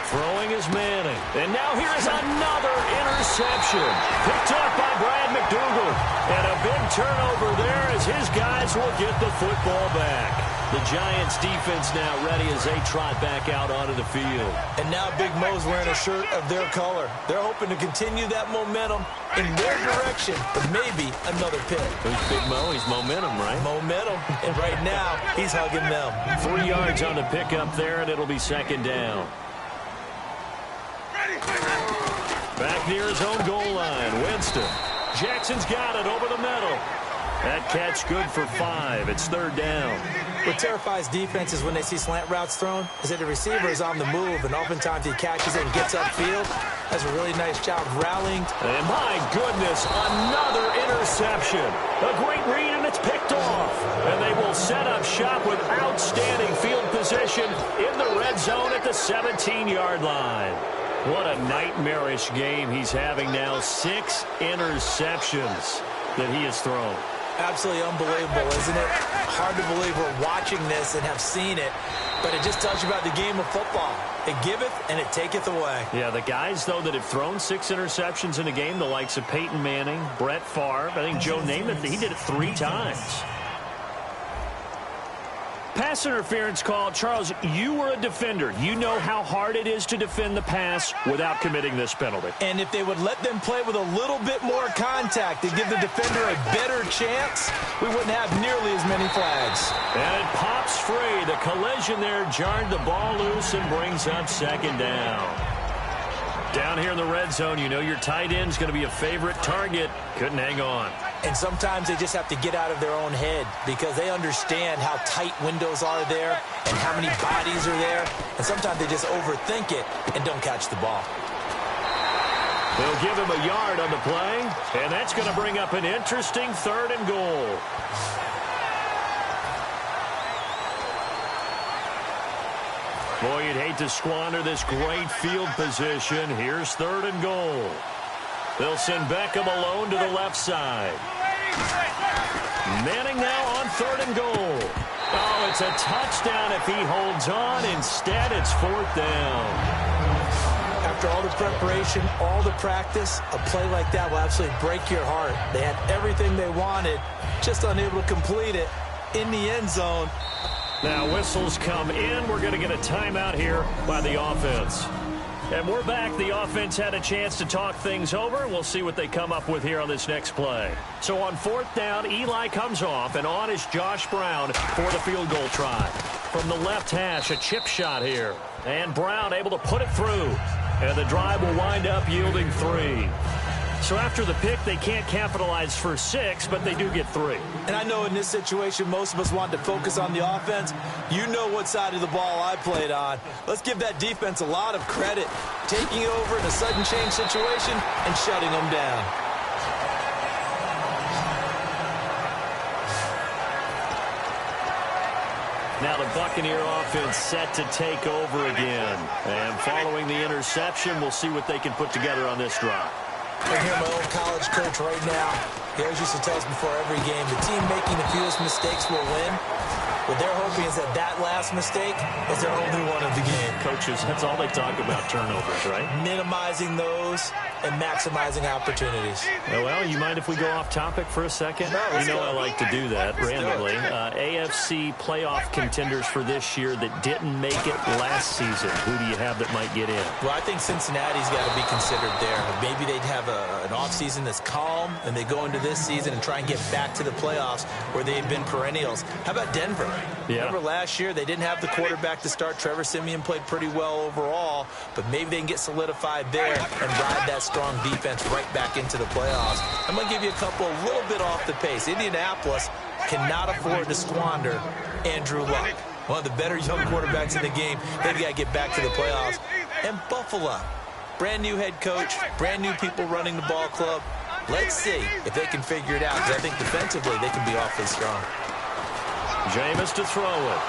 Throwing is Manning. And now here is another interception. Picked up by Brad McDougal. And a big turnover there as his guys will get the football back. The Giants defense now ready as they trot back out onto the field. And now Big Mo's wearing a shirt of their color. They're hoping to continue that momentum in their direction, but maybe another pick. Who's Big Mo? He's momentum, right? Momentum. And right now, he's hugging them. 3 yards on the pickup there, and it'll be second down. Back near his own goal line, Winston. Jackson's got it over the middle. That catch good for 5. It's third down. What terrifies defenses when they see slant routes thrown is that the receiver is on the move, and oftentimes he catches it and gets upfield. Does a really nice job rallying. And my goodness, another interception. A great read, and it's picked off. And they will set up shop with outstanding field position in the red zone at the 17-yard line. What a nightmarish game he's having now. 6 interceptions that he has thrown. Absolutely unbelievable, isn't it? Hard to believe we're watching this and have seen it, but it just tells you about the game of football. It giveth and it taketh away. Yeah, the guys, though, that have thrown 6 interceptions in a game, the likes of Peyton Manning, Brett Favre, I think Joe Namath, he did it 3 times. Pass interference call. Charles, you were a defender. You know how hard it is to defend the pass without committing this penalty. And if they would let them play with a little bit more contact to give the defender a better chance, we wouldn't have nearly as many flags. And it pops free. The collision there jarred the ball loose and brings up second down. Down here in the red zone, you know your tight end's going to be a favorite target. Couldn't hang on. And sometimes they just have to get out of their own head because they understand how tight windows are there and how many bodies are there. And sometimes they just overthink it and don't catch the ball. They'll give him a yard on the play, and that's going to bring up an interesting third and goal. Boy, you'd hate to squander this great field position. Here's 3rd and goal. They'll send Beckham alone to the left side. Manning now on 3rd and goal. Oh, it's a touchdown if he holds on. Instead, it's 4th down. After all the preparation, all the practice, a play like that will absolutely break your heart. They had everything they wanted, just unable to complete it in the end zone. Now whistles come in. We're going to get a timeout here by the offense. And we're back. The offense had a chance to talk things over. We'll see what they come up with here on this next play. So on 4th down, Eli comes off, and on is Josh Brown for the field goal try. From the left hash, a chip shot here. And Brown able to put it through. And the drive will wind up yielding 3. So after the pick, they can't capitalize for 6, but they do get 3. And I know in this situation, most of us want to focus on the offense. You know what side of the ball I played on. Let's give that defense a lot of credit, taking over in a sudden change situation and shutting them down. Now the Buccaneer offense set to take over again. And following the interception, we'll see what they can put together on this drive. I hear my old college coach right now. He always used to tell us before every game, the team making the fewest mistakes will win. What they're hoping is that that last mistake is their only one of the game. Coaches, that's all they talk about, turnovers, right? Minimizing those and maximizing opportunities. Well, you mind if we go off topic for a second? No, you know I like to do that randomly. AFC playoff contenders for this year that didn't make it last season. Who do you have that might get in? Well, I think Cincinnati's got to be considered there. Maybe they'd have an offseason that's calm, and they go into this season and try and get back to the playoffs where they've been perennials. How about Denver? Yeah. Remember last year, they didn't have the quarterback to start. Trevor Siemian played pretty well overall, but maybe they can get solidified there and ride that strong defense right back into the playoffs. I'm going to give you a couple a little bit off the pace. Indianapolis cannot afford to squander Andrew Luck, one of the better young quarterbacks in the game. They've got to get back to the playoffs. And Buffalo, brand new head coach, brand new people running the ball club. Let's see if they can figure it out, because I think defensively they can be awfully strong. Jameis to throw it.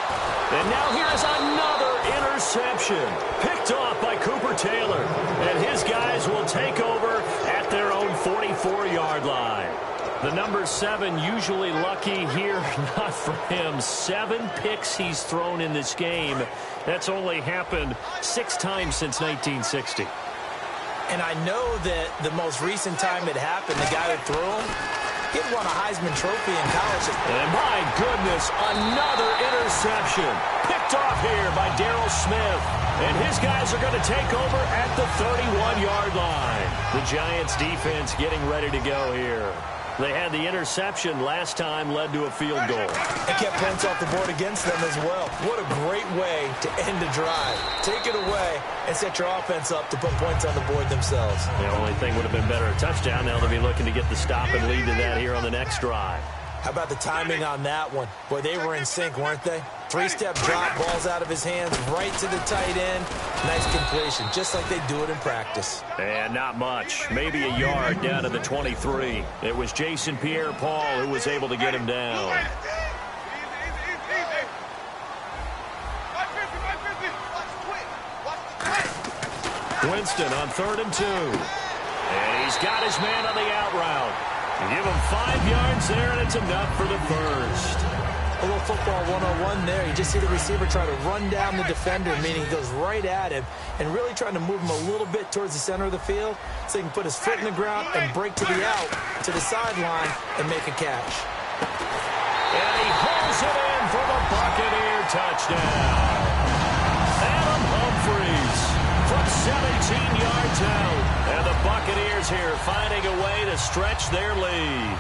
And now here's another interception. Picked off by Cooper Taylor. And his guys will take over at their own 44-yard line. The number 7 usually lucky here. Not for him. 7 picks he's thrown in this game. That's only happened 6 times since 1960. And I know that the most recent time it happened, the guy who threw him, he won a Heisman Trophy in college. And my goodness, another interception. Picked off here by Darryl Smith. And his guys are going to take over at the 31-yard line. The Giants defense getting ready to go here. They had the interception last time, led to a field goal. And kept points off the board against them as well. What a great way to end a drive. Take it away and set your offense up to put points on the board themselves. The only thing would have been better, a touchdown. Now they'll be looking to get the stop and lead to that here on the next drive. How about the timing on that one? Boy, they were in sync, weren't they? 3-step drop, balls out of his hands, right to the tight end. Nice completion, just like they do it in practice. And not much. Maybe a yard down to the 23. It was Jason Pierre-Paul who was able to get him down. Winston on 3rd and 2. And he's got his man on the out route. Give him 5 yards there, and it's enough for the first. A little football 101 there. You just see the receiver try to run down the defender, meaning he goes right at him, and really trying to move him a little bit towards the center of the field so he can put his foot in the ground and break to the out, to the sideline, and make a catch. And he hauls it in for the Buccaneer touchdown. Adam Humphries from 17 yards out. And the Buccaneers here finding a way to stretch their lead.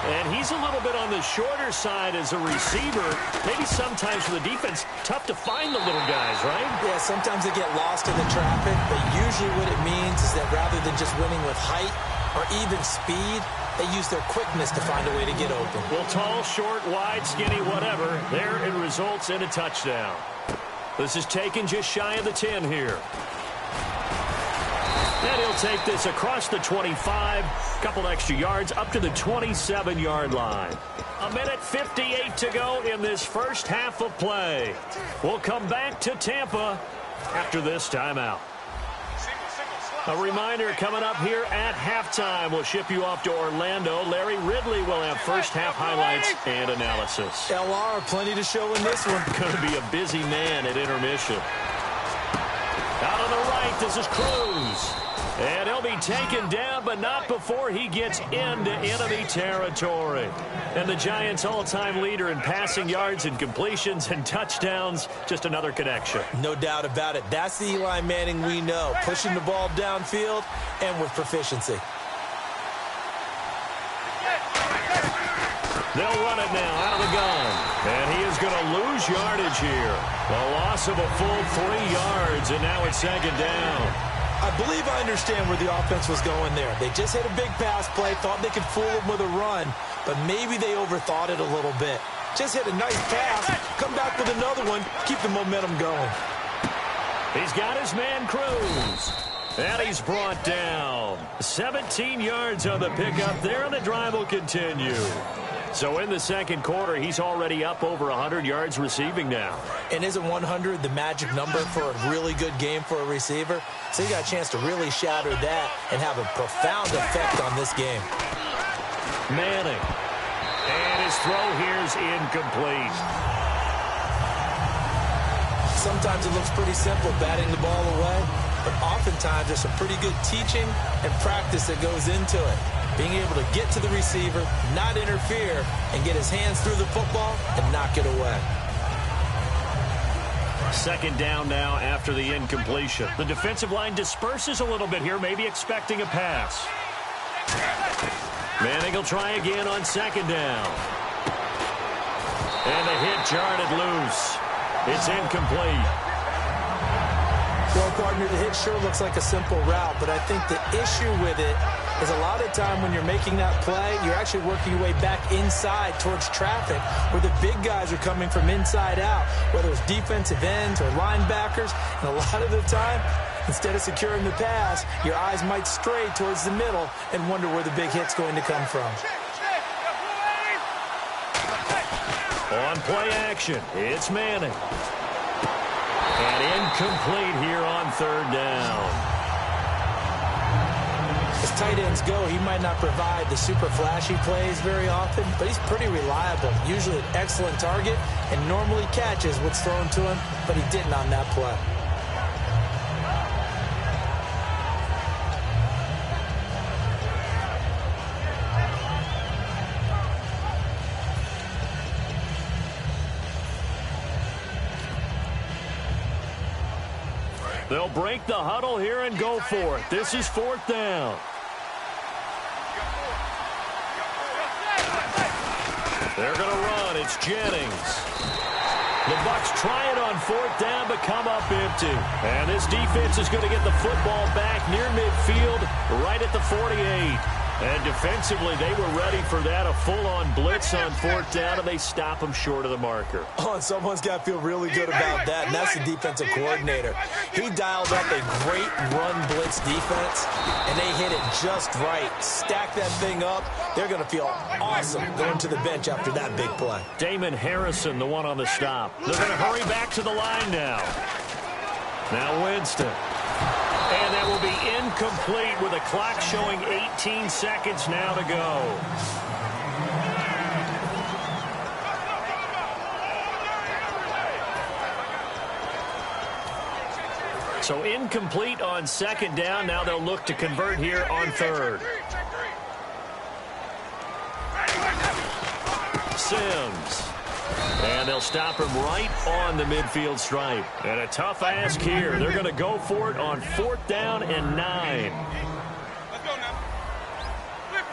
And he's a little bit on the shorter side as a receiver. Maybe sometimes for the defense, tough to find the little guys, right? Yeah, sometimes they get lost in the traffic, but usually what it means is that rather than just winning with height or even speed, they use their quickness to find a way to get open. Well, tall, short, wide, skinny, whatever, there it results in a touchdown. This is taken just shy of the 10 here. And he'll take this across the 25, a couple extra yards up to the 27-yard line. 1:58 to go in this first half of play. We'll come back to Tampa after this timeout. A reminder coming up here at halftime. We'll ship you off to Orlando. Larry Ridley will have first half highlights and analysis. LR, plenty to show in this one. Going to be a busy man at intermission. Out on the right, this is Cruz. And he'll be taken down, but not before he gets into enemy territory. And the Giants' all-time leader in passing yards and completions and touchdowns, just another connection. No doubt about it. That's the Eli Manning we know, pushing the ball downfield and with proficiency. They'll run it now out of the gun. And he is going to lose yardage here. A loss of a full 3 yards, and now it's second down. I believe I understand where the offense was going there. They just hit a big pass play, thought they could fool him with a run, but maybe they overthought it a little bit. Just hit a nice pass, come back with another one, keep the momentum going. He's got his man Cruz. And he's brought down. 17 yards on the pickup there, and the drive will continue. So in the second quarter, he's already up over 100 yards receiving now. And isn't 100 the magic number for a really good game for a receiver? So he got a chance to really shatter that and have a profound effect on this game. Manning. And his throw here's incomplete. Sometimes it looks pretty simple, batting the ball away. But oftentimes there's some pretty good teaching and practice that goes into it. Being able to get to the receiver, not interfere, and get his hands through the football and knock it away. Second down now after the incompletion. The defensive line disperses a little bit here, maybe expecting a pass. Manning will try again on second down. And the hit jarred it loose. It's incomplete. Well, partner, the hit sure looks like a simple route, but I think the issue with it is a lot of time when you're making that play, you're actually working your way back inside towards traffic where the big guys are coming from inside out, whether it's defensive ends or linebackers. And a lot of the time, instead of securing the pass, your eyes might stray towards the middle and wonder where the big hit's going to come from. On play action, it's Manning. And incomplete here on third down. As tight ends go, he might not provide the super flashy plays very often, but he's pretty reliable. Usually an excellent target and normally catches what's thrown to him, but he didn't on that play. They'll break the huddle here and go for it. This is fourth down. They're going to run. It's Jennings. The Bucs try it on fourth down, but come up empty. And this defense is going to get the football back near midfield, right at the 48. And defensively, they were ready for that, a full-on blitz on fourth down, and they stop them short of the marker. Oh, and someone's got to feel really good about that, and that's the defensive coordinator. He dialed up a great run blitz defense, and they hit it just right. Stack that thing up. They're going to feel awesome going to the bench after that big play. Damon Harrison, the one on the stop. They're going to hurry back to the line now. Now Winston. And that will be incomplete with a clock showing 18 seconds now to go. So incomplete on second down. Now they'll look to convert here on third. Sims. And they'll stop him right on the midfield stripe. And a tough ask here. They're going to go for it on fourth down and 9. Let's go now. Flip.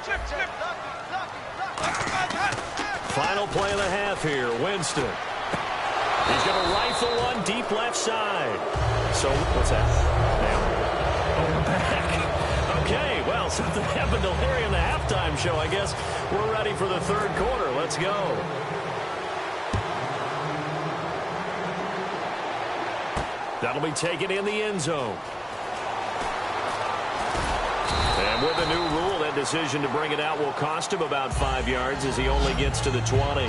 Final play of the half here. Winston. He's going to rifle one deep left side. So, what's that? Now, back. Okay, well, something happened to Larry in the halftime show. I guess we're ready for the third quarter. Let's go. That'll be taken in the end zone. that decision to bring it out will cost him about 5 yards as he only gets to the 20.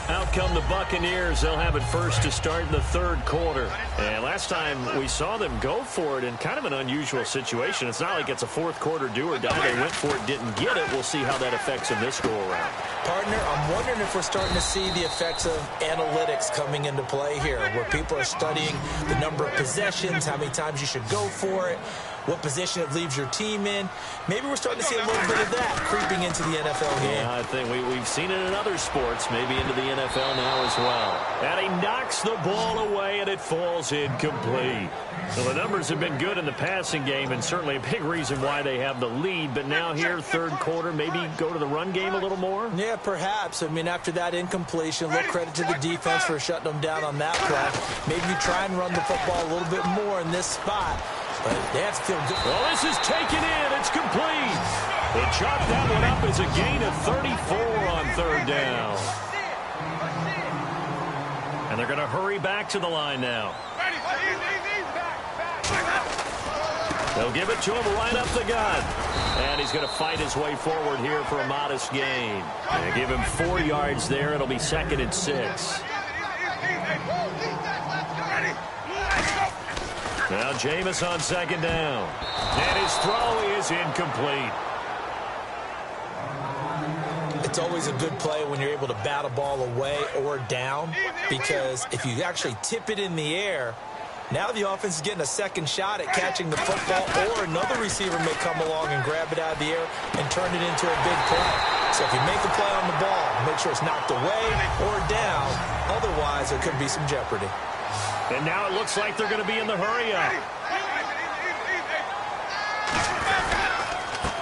Out come the Buccaneers. They'll have it first to start in the third quarter. And last time we saw them go for it in kind of an unusual situation. It's not like it's a fourth quarter do or die. They went for it, didn't get it. We'll see how that affects them this go-around. Partner, I'm wondering if we're starting to see the effects of analytics coming into play here, where people are studying the number of possessions, how many times you should go for it, what position it leaves your team in. Maybe we're starting to see a little bit of that creeping into the NFL game. Yeah, I think we've seen it in other sports, maybe into the NFL now as well. And he knocks the ball away, and it falls incomplete. So the numbers have been good in the passing game, and certainly a big reason why they have the lead. But now here, third quarter, maybe go to the run game a little more? Yeah, perhaps. I mean, after that incompletion, a little credit to the defense for shutting them down on that play. Maybe you try and run the football a little bit more in this spot. But they have to feel good. Well, this is taken in. It's complete. They chop that one up as a gain of 34 on third down. And they're going to hurry back to the line now. They'll give it to him right up the gut. And he's going to fight his way forward here for a modest gain. They give him 4 yards there. It'll be second and 6. Now Jameis on second down. And his throw is incomplete. It's always a good play when you're able to bat a ball away or down, because if you actually tip it in the air, now the offense is getting a second shot at catching the football, or another receiver may come along and grab it out of the air and turn it into a big play. So if you make a play on the ball, make sure it's knocked away or down. Otherwise, there could be some jeopardy. And now it looks like they're going to be in the hurry-up.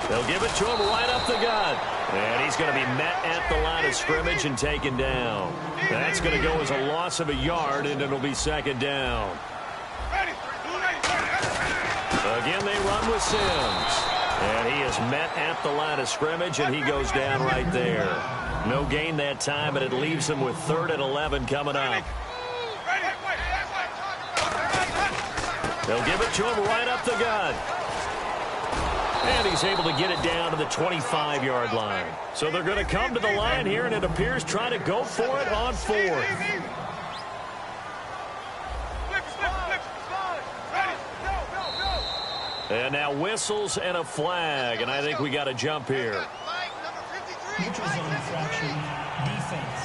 They'll give it to him right up the gut. And he's going to be met at the line of scrimmage and taken down. That's going to go as a loss of a yard, and it'll be second down. Again, they run with Sims. And he is met at the line of scrimmage, and he goes down right there. No gain that time, but it leaves him with 3rd and 11 coming up. They'll give it to him right up the gut. And he's able to get it down to the 25-yard line. So they're going to come to the line here, and it appears trying to go for it on 4th. And now whistles and a flag, and I think we got a jump here. Neutral zone infraction, defense.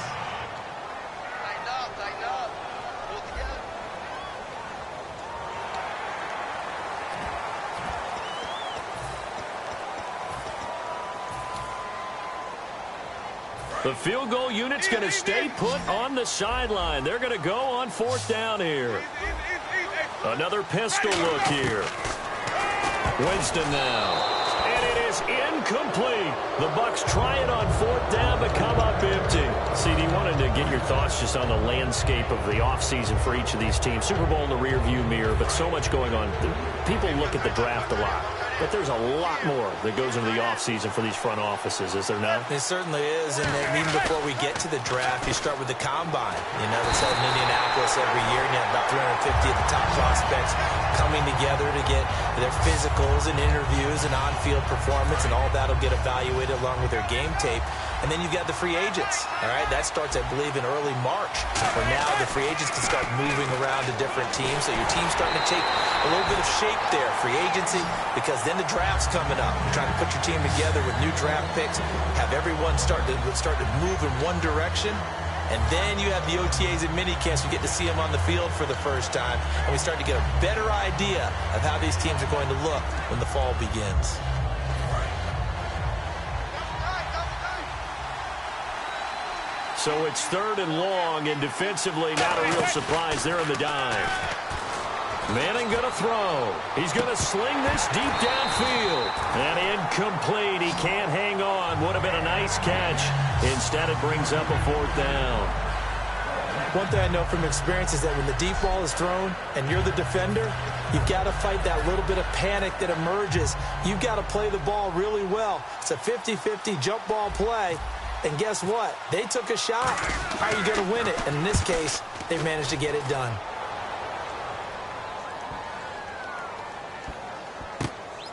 The field goal unit's going to stay put on the sideline. They're going to go on 4th down here. Another pistol look here. Winston now. And it is incomplete. The Bucs try it on 4th down, but come up empty. CD, wanted to get your thoughts just on the landscape of the offseason for each of these teams. Super Bowl in the rearview mirror, but so much going on. People look at the draft a lot. But there's a lot more that goes into the offseason for these front offices, is there not? It certainly is, and then even before we get to the draft, you start with the combine. You know, it's held in Indianapolis every year, and you have about 350 of the top prospects coming together to get their physicals and interviews and on-field performance, and all that will get evaluated along with their game tape. And then you've got the free agents, all right? That starts, I believe, in early March, where now the free agents can start moving around to different teams. So your team's starting to take a little bit of shape there, free agency, because then the draft's coming up. You're trying to put your team together with new draft picks, have everyone start to move in one direction. And then you have the OTAs and minicamps. You get to see them on the field for the first time. And we start to get a better idea of how these teams are going to look when the fall begins. So it's 3rd and long, and defensively not a real surprise. They're in the dive. Manning going to throw. He's going to sling this deep downfield. And incomplete. He can't hang on. Would have been a nice catch. Instead, it brings up a 4th down. One thing I know from experience is that when the deep ball is thrown and you're the defender, you've got to fight that little bit of panic that emerges. You've got to play the ball really well. It's a 50-50 jump ball play. And guess what? They took a shot. How are you going to win it? And in this case, they've managed to get it done.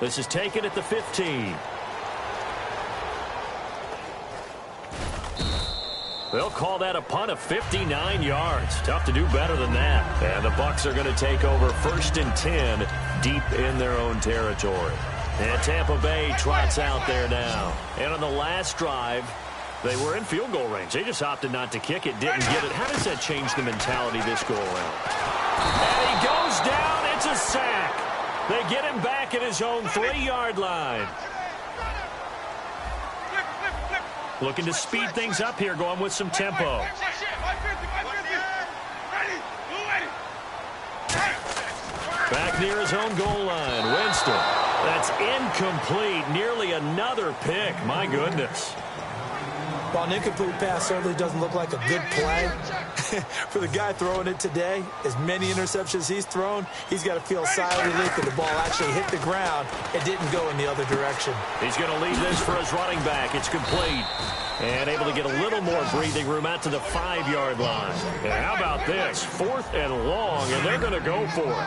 This is taken at the 15. They'll call that a punt of 59 yards. Tough to do better than that. And the Bucs are going to take over 1st and 10 deep in their own territory. And Tampa Bay trots out there now. And on the last drive, they were in field goal range. They just opted not to kick it, didn't get it. How does that change the mentality this go around? And he goes down. It's a sack. They get him back at his own 3-yard line. Looking to speed things up here, going with some tempo. Back near his own goal line, Winston. That's incomplete. Nearly another pick. My goodness. While an incomplete pass certainly doesn't look like a good play, for the guy throwing it today, as many interceptions he's thrown, he's got to feel sigh of relief that the ball actually hit the ground and didn't go in the other direction. He's going to leave this for his running back. It's complete. And able to get a little more breathing room out to the 5-yard line. And how about this? 4th and long, and they're going to go for it.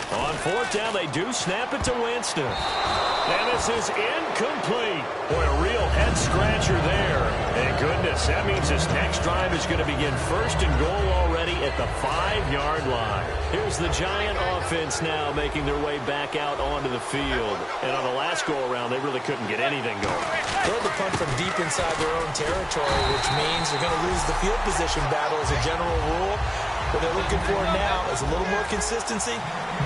On 4th down, they do snap it to Winston. And this is incomplete. Boy, a real head-scratcher there. And goodness, that means this next drive is going to begin 1st and goal already at the 5-yard line. Here's the Giant offense now making their way back out onto the field. And on the last go-around, they really couldn't get anything going. They had to punt from deep inside their own territory, which means they're going to lose the field position battle as a general rule. What they're looking for now is a little more consistency,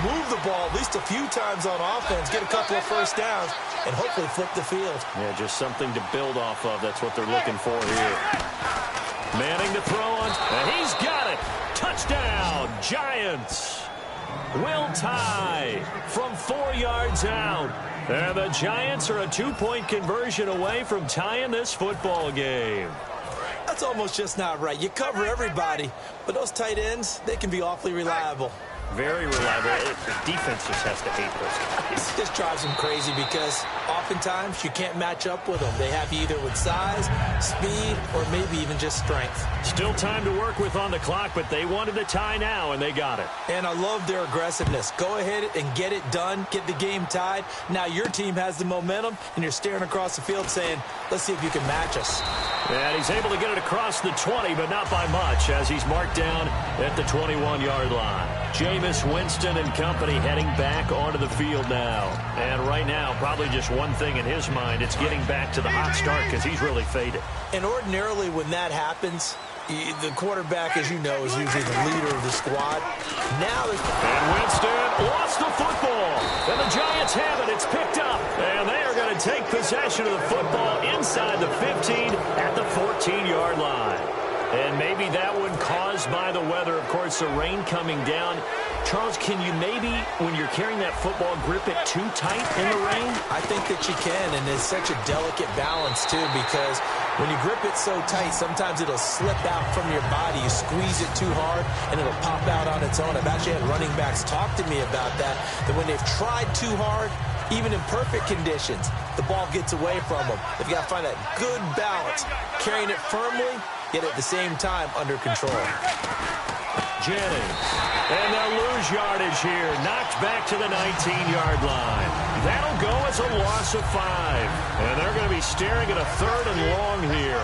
move the ball at least a few times on offense, get a couple of first downs, and hopefully flip the field. Yeah, just something to build off of. That's what they're looking for here. Manning to throw on, and he's got it. Touchdown, Giants. Will tie from 4 yards out. And the Giants are a 2-point conversion away from tying this football game. That's almost just not right. You cover everybody, but those tight ends, they can be awfully reliable. Very reliable. The defense just has to hate those guys. It just drives them crazy because oftentimes you can't match up with them. They have you either with size, speed, or maybe even just strength. Still time to work with on the clock, but they wanted a tie now, and they got it. And I love their aggressiveness. Go ahead and get it done, get the game tied. Now your team has the momentum, and you're staring across the field saying, let's see if you can match us. And he's able to get it across the 20, but not by much, as he's marked down at the 21-yard line. Jameis Winston and company heading back onto the field now. And right now, probably just one thing in his mind, it's getting back to the hot start because he's really faded. And ordinarily when that happens, the quarterback, as you know, is usually the leader of the squad. Now, and Winston lost the football. And the Giants have it. It's picked up. And they are going to take possession of the football inside the 15 at the 14-yard line. And maybe that one caused by the weather. Of course, the rain coming down. Charles, can you maybe, when you're carrying that football, grip it too tight in the rain? I think that you can, and it's such a delicate balance, too, because when you grip it so tight, sometimes it'll slip out from your body. You squeeze it too hard, and it'll pop out on its own. I've actually had running backs talk to me about that when they've tried too hard, even in perfect conditions, the ball gets away from them. They've got to find that good balance, carrying it firmly, yet at the same time under control. Jennings. And they'll lose yardage here. Knocked back to the 19-yard line. That'll go as a loss of 5. And they're going to be staring at a 3rd and long here.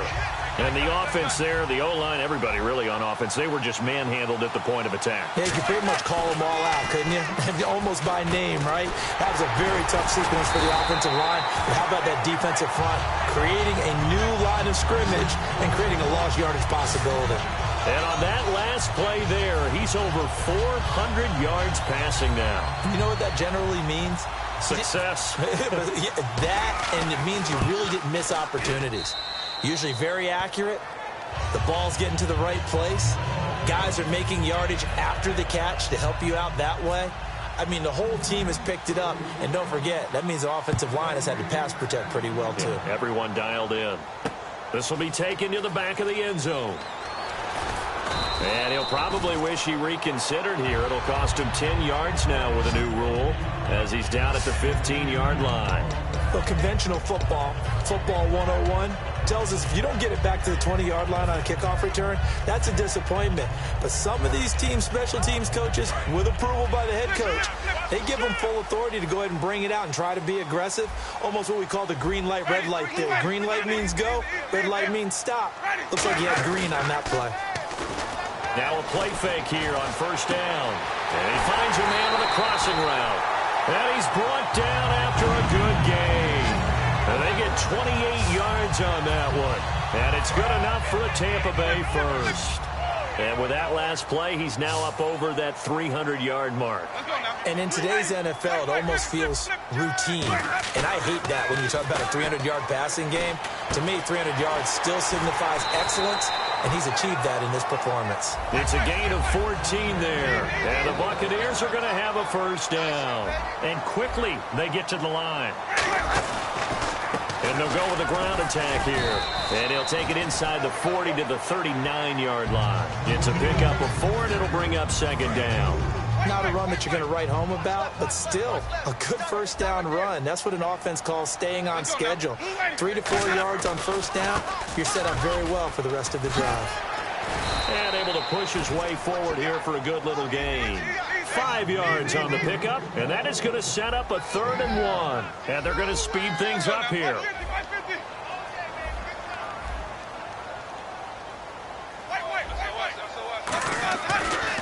And the offense there, the O-line, everybody really on offense, they were just manhandled at the point of attack. Yeah, you could pretty much call them all out, couldn't you? Almost by name, right? That was a very tough sequence for the offensive line. But how about that defensive front? Creating a new line of scrimmage and creating a lost yardage possibility. And on that last play there, he's over 400 yards passing now. You know what that generally means? Success. That, and it means you really didn't miss opportunities. Usually very accurate. The ball's getting to the right place. Guys are making yardage after the catch to help you out that way. I mean, the whole team has picked it up. And don't forget, that means the offensive line has had to pass protect pretty well, too. Yeah, everyone dialed in. This will be taken to the back of the end zone. And he'll probably wish he reconsidered here. It'll cost him 10 yards now with a new rule as he's down at the 15-yard line. Well, conventional football 101, tells us if you don't get it back to the 20-yard line on a kickoff return, that's a disappointment. But some of these special teams coaches, with approval by the head coach, they give them full authority to go ahead and bring it out and try to be aggressive, almost what we call the green light, red light theory. Green light means go, red light means stop. Looks like he had green on that play. Now a play fake here on first down. And he finds a man on the crossing route. And he's brought down after a good gain. And they get 28 yards on that one. And it's good enough for a Tampa Bay first. And with that last play, he's now up over that 300-yard mark. And in today's NFL, it almost feels routine. And I hate that when you talk about a 300-yard passing game. To me, 300 yards still signifies excellence, and he's achieved that in this performance. It's a gain of 14 there. And the Buccaneers are going to have a first down. And quickly, they get to the line. And they'll go with a ground attack here. And he'll take it inside the 40 to the 39-yard line. It's a pickup of 4, and it'll bring up second down. Not a run that you're going to write home about, but still a good first down run. That's what an offense calls staying on schedule. 3 to 4 yards on first down, you're set up very well for the rest of the drive. And able to push his way forward here for a good little gain. 5 yards on the pickup, and that is going to set up a 3rd and 1. And they're going to speed things up here.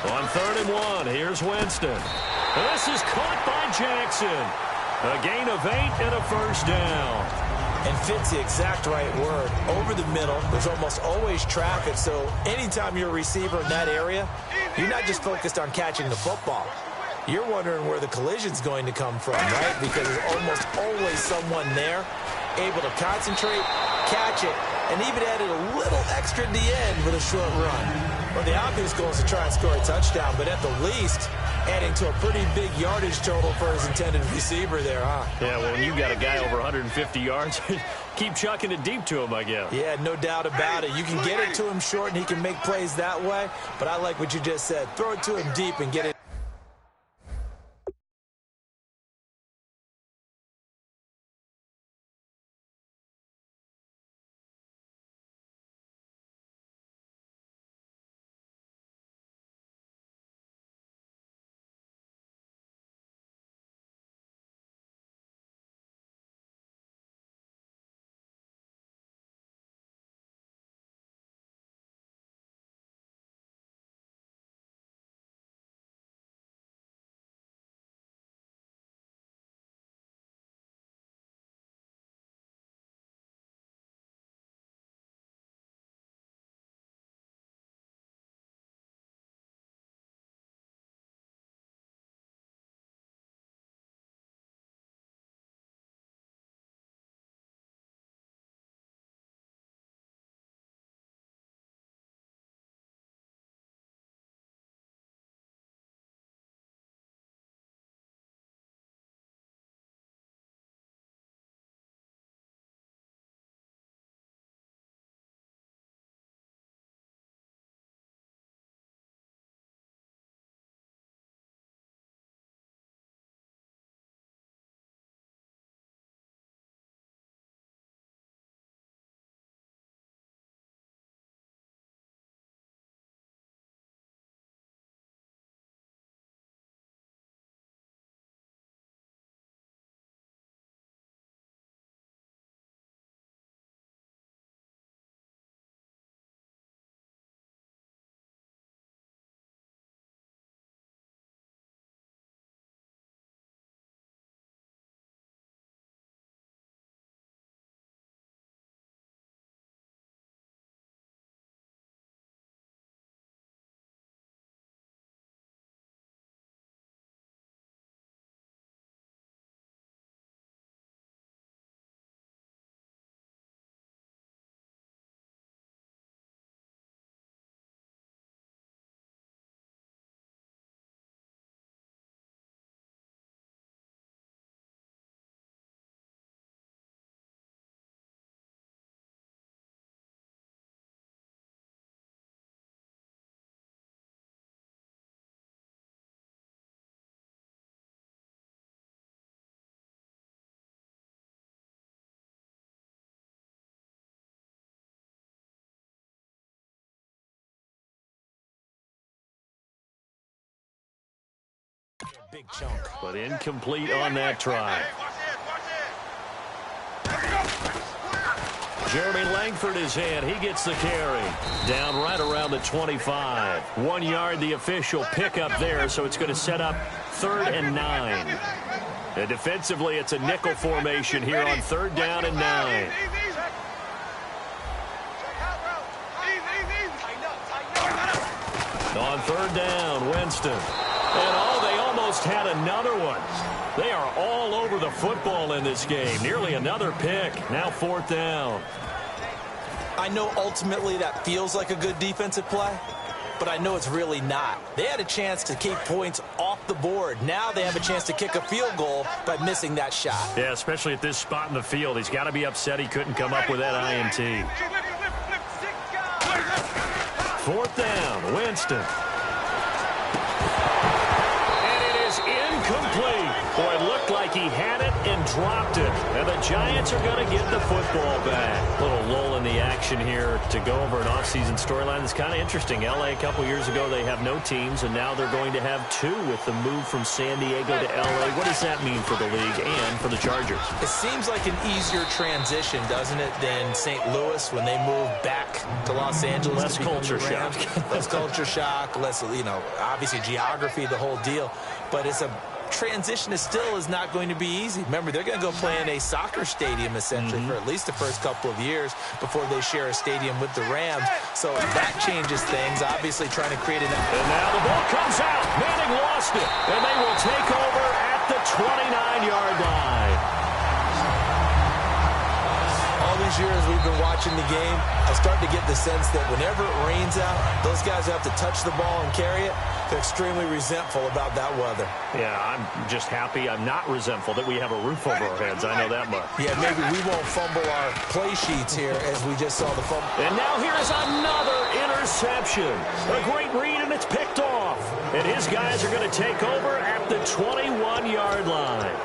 On 3rd and 1, here's Winston. This is caught by Jackson. A gain of 8 and a first down. And fits the exact right word. Over the middle, there's almost always traffic, so anytime you're a receiver in that area, you're not just focused on catching the football. You're wondering where the collision's going to come from, right? Because there's almost always someone there able to concentrate, catch it, and even added a little extra at the end with a short run. Well, the obvious goal is to try and score a touchdown, but at the least, adding to a pretty big yardage total for his intended receiver there, huh? Yeah, well, when you got a guy over 150 yards, keep chucking it deep to him, I guess. Yeah, no doubt about it. You can get it to him short, and he can make plays that way, but I like what you just said. Throw it to him deep and get it. big chunk. But incomplete on that try. Jeremy Langford is in. He gets the carry. Down right around the 25. 1 yard, the official pickup there, so it's going to set up 3rd and 9. And defensively, it's a nickel formation here on 3rd down and 9. On 3rd down, Winston. And they almost had another one. They are all over the football in this game. Nearly another pick. Now 4th down. I know ultimately that feels like a good defensive play, but I know it's really not. They had a chance to keep points off the board. Now they have a chance to kick a field goal by missing that shot. Yeah, especially at this spot in the field. He's got to be upset he couldn't come up with that INT. 4th down, Winston. And it is incomplete. Boy, it looked like he had it and dropped it. And the Giants are going to get the football back. A little lull in the action here to go over an offseason storyline that's kind of interesting. L.A. a couple years ago, they have no teams, and now they're going to have 2 with the move from San Diego to L.A. What does that mean for the league and for the Chargers? It seems like an easier transition, doesn't it, than St. Louis when they moved back to Los Angeles. Less culture shock. Less culture shock, less, obviously geography, the whole deal. But it's a transition is not going to be easy. Remember, they're going to go play in a soccer stadium essentially for at least the first couple of years before they share a stadium with the Rams. So that changes things. Obviously trying to create an... And now the ball comes out. Manning lost it. And they will take over at the 29-yard line. All these years we've been watching the game, I start to get the sense that whenever it rains out, those guys have to touch the ball and carry it. They're extremely resentful about that weather. Yeah, I'm just happy I'm not resentful that we have a roof over our heads. I know that much. Yeah, maybe we won't fumble our play sheets here as we just saw the fumble. And now here's another interception. A great read, and it's picked off. And his guys are going to take over at the 21-yard line.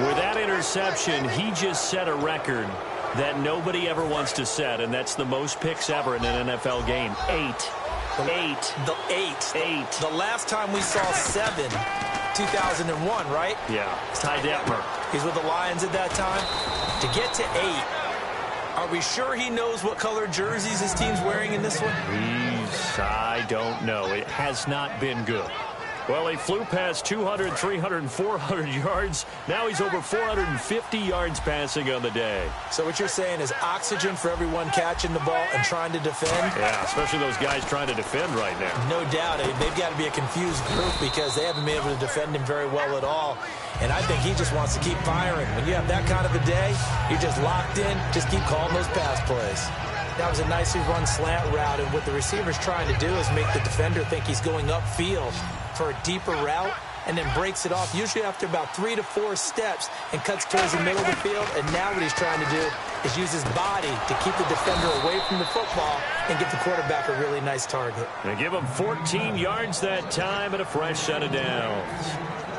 With that interception, he just set a record that nobody ever wants to set, and that's the most picks ever in an NFL game. 8. The last time we saw 7, 2001, right? Yeah, Ty Detmer. He's with the Lions at that time. To get to 8, are we sure he knows what color jerseys his team's wearing in this one? I don't know. It has not been good. Well, he flew past 200, 300, and 400 yards. Now he's over 450 yards passing on the day. So what you're saying is oxygen for everyone catching the ball and trying to defend? Yeah, especially those guys trying to defend right now. No doubt. They've got to be a confused group because they haven't been able to defend him very well at all. And I think he just wants to keep firing. When you have that kind of a day, you're just locked in. Just keep calling those pass plays. That was a nicely run slant route, and what the receiver's trying to do is make the defender think he's going upfield for a deeper route and then breaks it off, usually after about 3 to 4 steps, and cuts towards the middle of the field. And now what he's trying to do is use his body to keep the defender away from the football and give the quarterback a really nice target. They give him 14 yards that time and a fresh set of downs.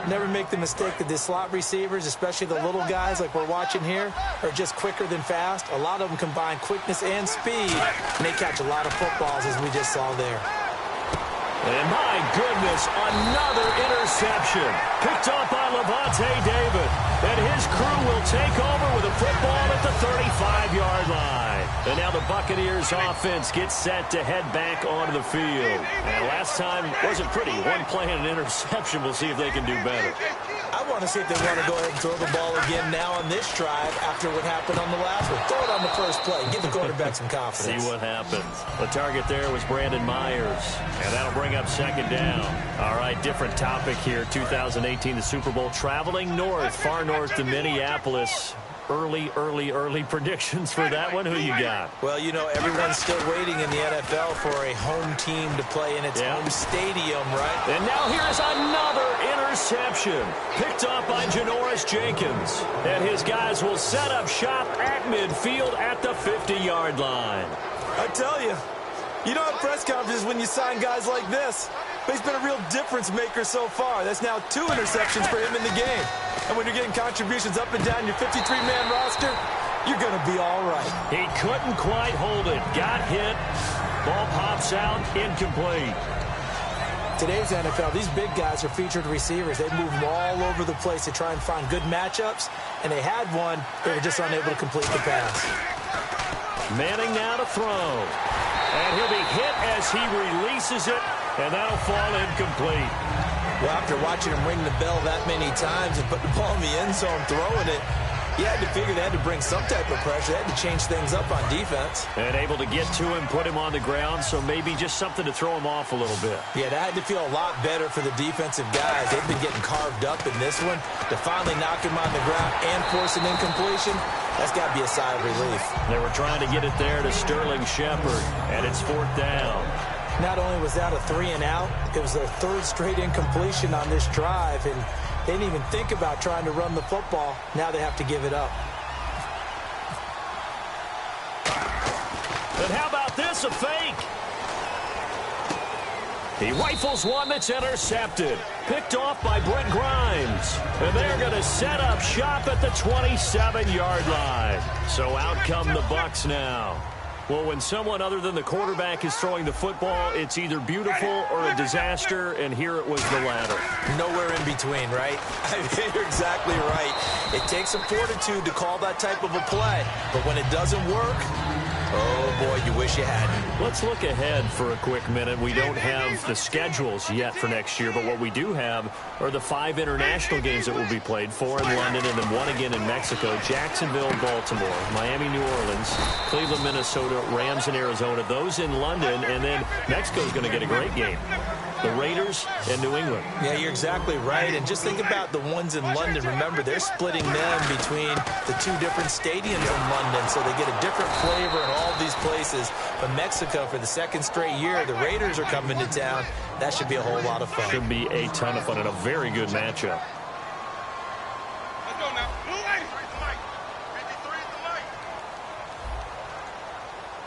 Never make the mistake that the slot receivers, especially the little guys like we're watching here, are just quicker than fast. A lot of them combine quickness and speed, and they catch a lot of footballs, as we just saw there. And my goodness, another interception. Picked off by Levante David. And his crew will take over with a football at the 35-yard line. And now the Buccaneers offense gets set to head back onto the field. And last time wasn't pretty. One play and an interception. We'll see if they can do better. I want to see if they want to go ahead and throw the ball again now on this drive after what happened on the last one. Throw it on the first play. Give the quarterback some confidence. See what happens. The target there was Brandon Myers. And that'll bring up 2nd down. All right, different topic here. 2018, the Super Bowl, traveling north, far north to Minneapolis. Early predictions for that one. Who you got? Well, everyone's still waiting in the NFL for a home team to play in its home stadium, right? And now here's another interception. Picked up by Janoris Jenkins. And his guys will set up shop at midfield at the 50-yard line. I tell you, you don't have press conferences when you sign guys like this. But he's been a real difference maker so far. That's now 2 interceptions for him in the game. And when you're getting contributions up and down your 53-man roster, you're going to be all right. He couldn't quite hold it. Got hit. Ball pops out. Incomplete. today's NFL, these big guys are featured receivers. They move them all over the place to try and find good matchups, and they had one. They were just unable to complete the pass. Manning now to throw. And he'll be hit as he releases it, and that'll fall incomplete. Well, after watching him ring the bell that many times and put the ball in the end zone throwing it, you had to figure they had to bring some type of pressure. They had to change things up on defense. And able to get to him, put him on the ground, so maybe just something to throw him off a little bit. Yeah, that had to feel a lot better for the defensive guys. They've been getting carved up in this one. To finally knock him on the ground and force an incompletion, that's got to be a sigh of relief. They were trying to get it there to Sterling Shepard, and it's 4th down. Not only was that a 3-and-out, it was their 3rd straight incompletion on this drive, and they didn't even think about trying to run the football. Now they have to give it up. And how about this, a fake? He rifles one that's intercepted. Picked off by Brent Grimes. And they're going to set up shop at the 27-yard line. So out come the Bucs now. Well, when someone other than the quarterback is throwing the football, it's either beautiful or a disaster, and here it was the latter. Nowhere in between, right? I mean, you're exactly right. It takes some fortitude to call that type of a play, but when it doesn't work, oh, boy, you wish you hadn't. Let's look ahead for a quick minute. We don't have the schedules yet for next year, but what we do have are the 5 international games that will be played, 4 in London and then 1 again in Mexico, Jacksonville, Baltimore, Miami, New Orleans, Cleveland, Minnesota, Rams in Arizona, those in London, and then Mexico's going to get a great game. The Raiders and New England. Yeah, you're exactly right. And just think about the ones in London. Remember, they're splitting them between the 2 different stadiums in London, so they get a different flavor in all these places. But Mexico, for the 2nd straight year, the Raiders are coming to town. That should be a whole lot of fun. Should be a ton of fun and a very good matchup. Let's go now. Blue light. 53 is the light.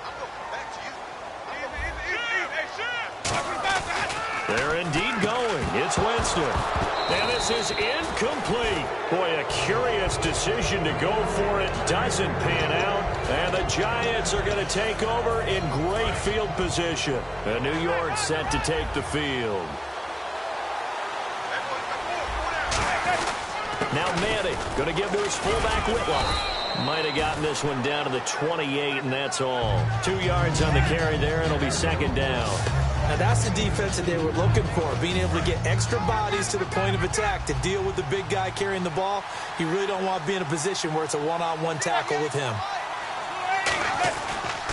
I'm going back to you. Easy. Hey, Sean. They're indeed going. It's Winston. And this is incomplete. Boy, a curious decision to go for it. Doesn't pan out. And the Giants are going to take over in great field position. And New York set to take the field. Now Manning going to give to his fullback Whitlock. Might have gotten this one down to the 28, and that's all. 2 yards on the carry there, and it'll be 2nd down. Now, that's the defense that they were looking for, being able to get extra bodies to the point of attack to deal with the big guy carrying the ball. You really don't want to be in a position where it's a one-on-one tackle with him.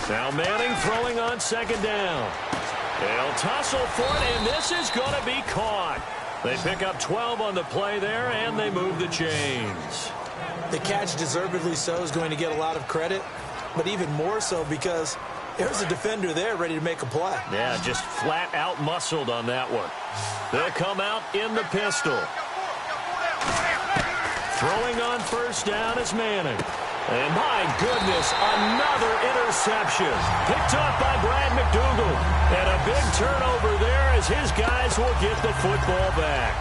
Now Manning throwing on 2nd down. They'll tussle for it, and this is going to be caught. They pick up 12 on the play there, and they move the chains. The catch, deservedly so, is going to get a lot of credit, but even more so because there's a defender there ready to make a play. Yeah, just flat out muscled on that one. They'll come out in the pistol. Throwing on 1st down is Manning. And my goodness, another interception. Picked up by Brad McDougal. And a big turnover there as his guys will get the football back.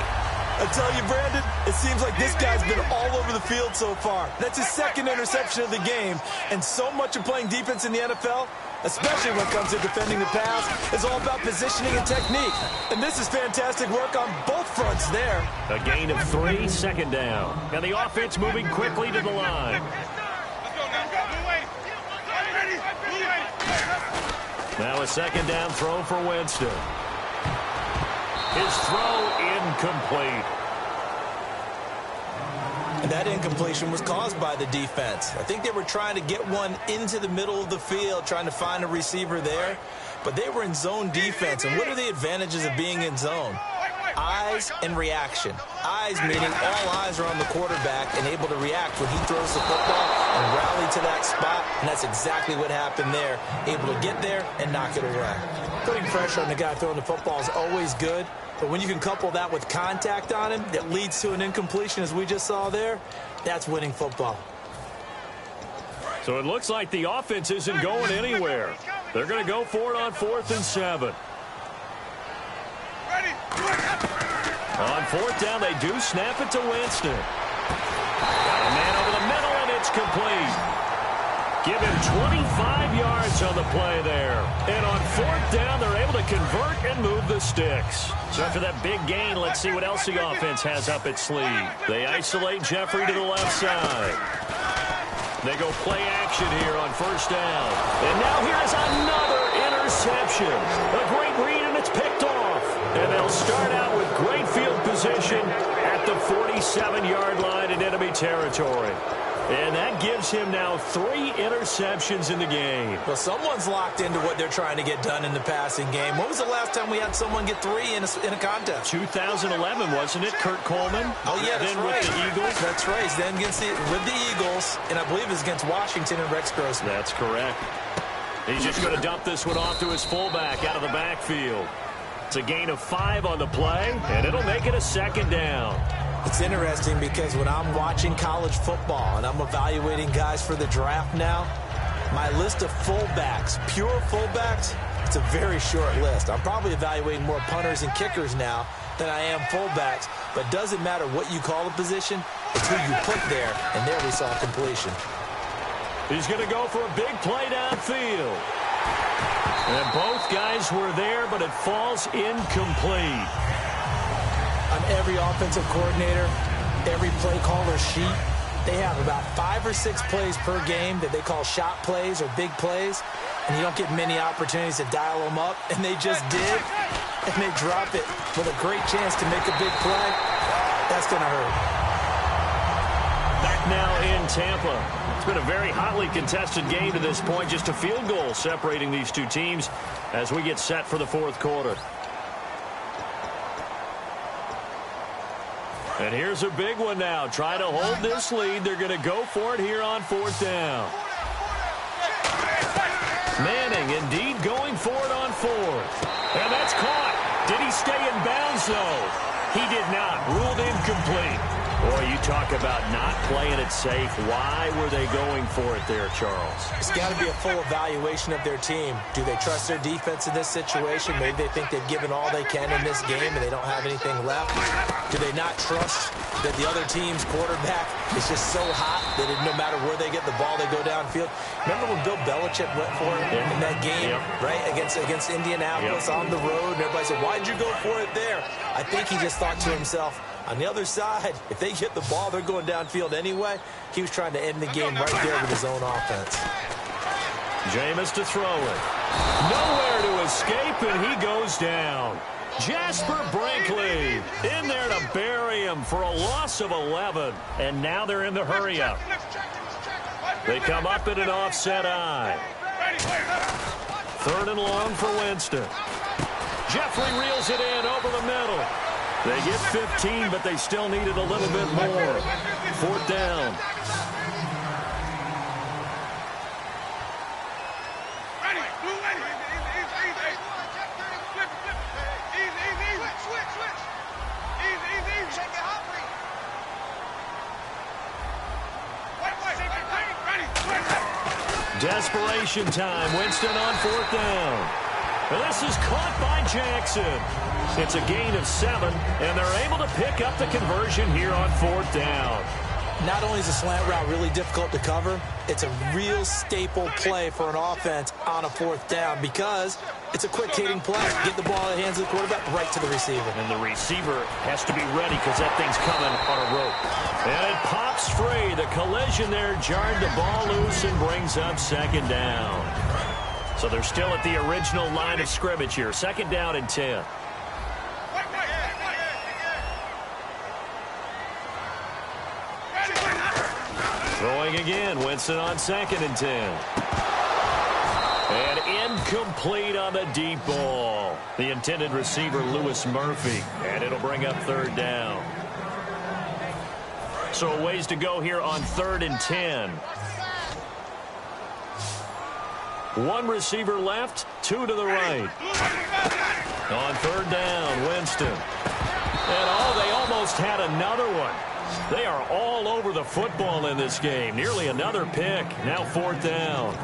I tell you, Brandon, it seems like this guy's been all over the field so far. That's his 2nd interception of the game. And so much of playing defense in the NFL, especially when it comes to defending the pass, is all about positioning and technique. And this is fantastic work on both fronts there. A gain of 3, 2nd down. And the offense moving quickly to the line. Now a 2nd down throw for Winston. His throw incomplete. And that incompletion was caused by the defense. I think they were trying to get one into the middle of the field, trying to find a receiver there. But they were in zone defense. And what are the advantages of being in zone? Eyes and reaction. Eyes meaning all eyes are on the quarterback and able to react when he throws the football and rally to that spot. And that's exactly what happened there. Able to get there and knock it away. Putting pressure on the guy throwing the football is always good. But when you can couple that with contact on him that leads to an incompletion, as we just saw there, that's winning football. So it looks like the offense isn't going anywhere. They're going to go for it on 4th and 7. On 4th down, they do snap it to Winston. Got a man over the middle, and it's complete. Give him 25 yards on the play there. And on fourth down, they're able to convert and move the sticks. So after that big gain, let's see what else the offense has up its sleeve. They isolate Jeffrey to the left side. They go play action here on first down. And now here is another interception. A great read, and it's picked off. And they'll start out with great field position at the 47-yard line in enemy territory. And that gives him now 3 interceptions in the game. Well, someone's locked into what they're trying to get done in the passing game. When was the last time we had someone get 3 in a contest? 2011, wasn't it? Kurt Coleman? Oh, yeah, that's then right. with the Eagles? That's right. He's then with the Eagles, and I believe it's against Washington and Rex Grossman. That's correct. He's just going to dump this one off to his fullback out of the backfield. It's a gain of 5 on the play, and it'll make it a second down. It's interesting because when I'm watching college football and I'm evaluating guys for the draft now, my list of fullbacks, pure fullbacks, it's a very short list. I'm probably evaluating more punters and kickers now than I am fullbacks, but it doesn't matter what you call the position, it's who you put there, and there we saw completion. He's going to go for a big play downfield. And both guys were there, but it falls incomplete. On every offensive coordinator, every play caller sheet, they have about 5 or 6 plays per game that they call shot plays or big plays, and you don't get many opportunities to dial them up, and they just did, and they drop it with a great chance to make a big play. That's going to hurt. Back now in Tampa. It's been a very hotly contested game to this point, just a field goal separating these two teams as we get set for the fourth quarter. And here's a big one now. Try to hold this lead. They're going to go for it here on fourth down. Manning indeed going for it on fourth. And that's caught. Did he stay in bounds, though? He did not. Ruled incomplete. Boy, you talk about not playing it safe. Why were they going for it there, Charles? It's got to be a full evaluation of their team. Do they trust their defense in this situation? Maybe they think they've given all they can in this game and they don't have anything left. Do they not trust that the other team's quarterback is just so hot that no matter where they get the ball, they go downfield? Remember when Bill Belichick went for it in that game, right, against Indianapolis on the road, and everybody said, why'd you go for it there? I think he just thought to himself, on the other side, if they get the ball, they're going downfield anyway. He was trying to end the game right there with his own offense. Jameis to throw it. Nowhere to escape, and he goes down. Jasper Brinkley in there to bury him for a loss of 11. And now they're in the hurry-up. They come up in an offset eye. 3rd and long for Winston. Jeffrey reels it in over the middle. They get 15, but they still needed a little bit more. 4th down. Desperation time. Winston on 4th down. And this is caught by Jackson. It's a gain of 7, and they're able to pick up the conversion here on 4th down. Not only is a slant route really difficult to cover, it's a real staple play for an offense on a 4th down because it's a quick-hitting play. Get the ball in the hands of the quarterback right to the receiver. And the receiver has to be ready because that thing's coming on a rope. And it pops free. The collision there jarred the ball loose and brings up 2nd down. So they're still at the original line of scrimmage here. 2nd down and 10. Throwing again. Winston on 2nd and 10. And incomplete on the deep ball. The intended receiver, Lewis Murphy. And it'll bring up 3rd down. So a ways to go here on 3rd and 10. 1 receiver left, 2 to the right. On 3rd down, Winston. And they almost had another one. They are all over the football in this game. Nearly another pick. Now 4th down.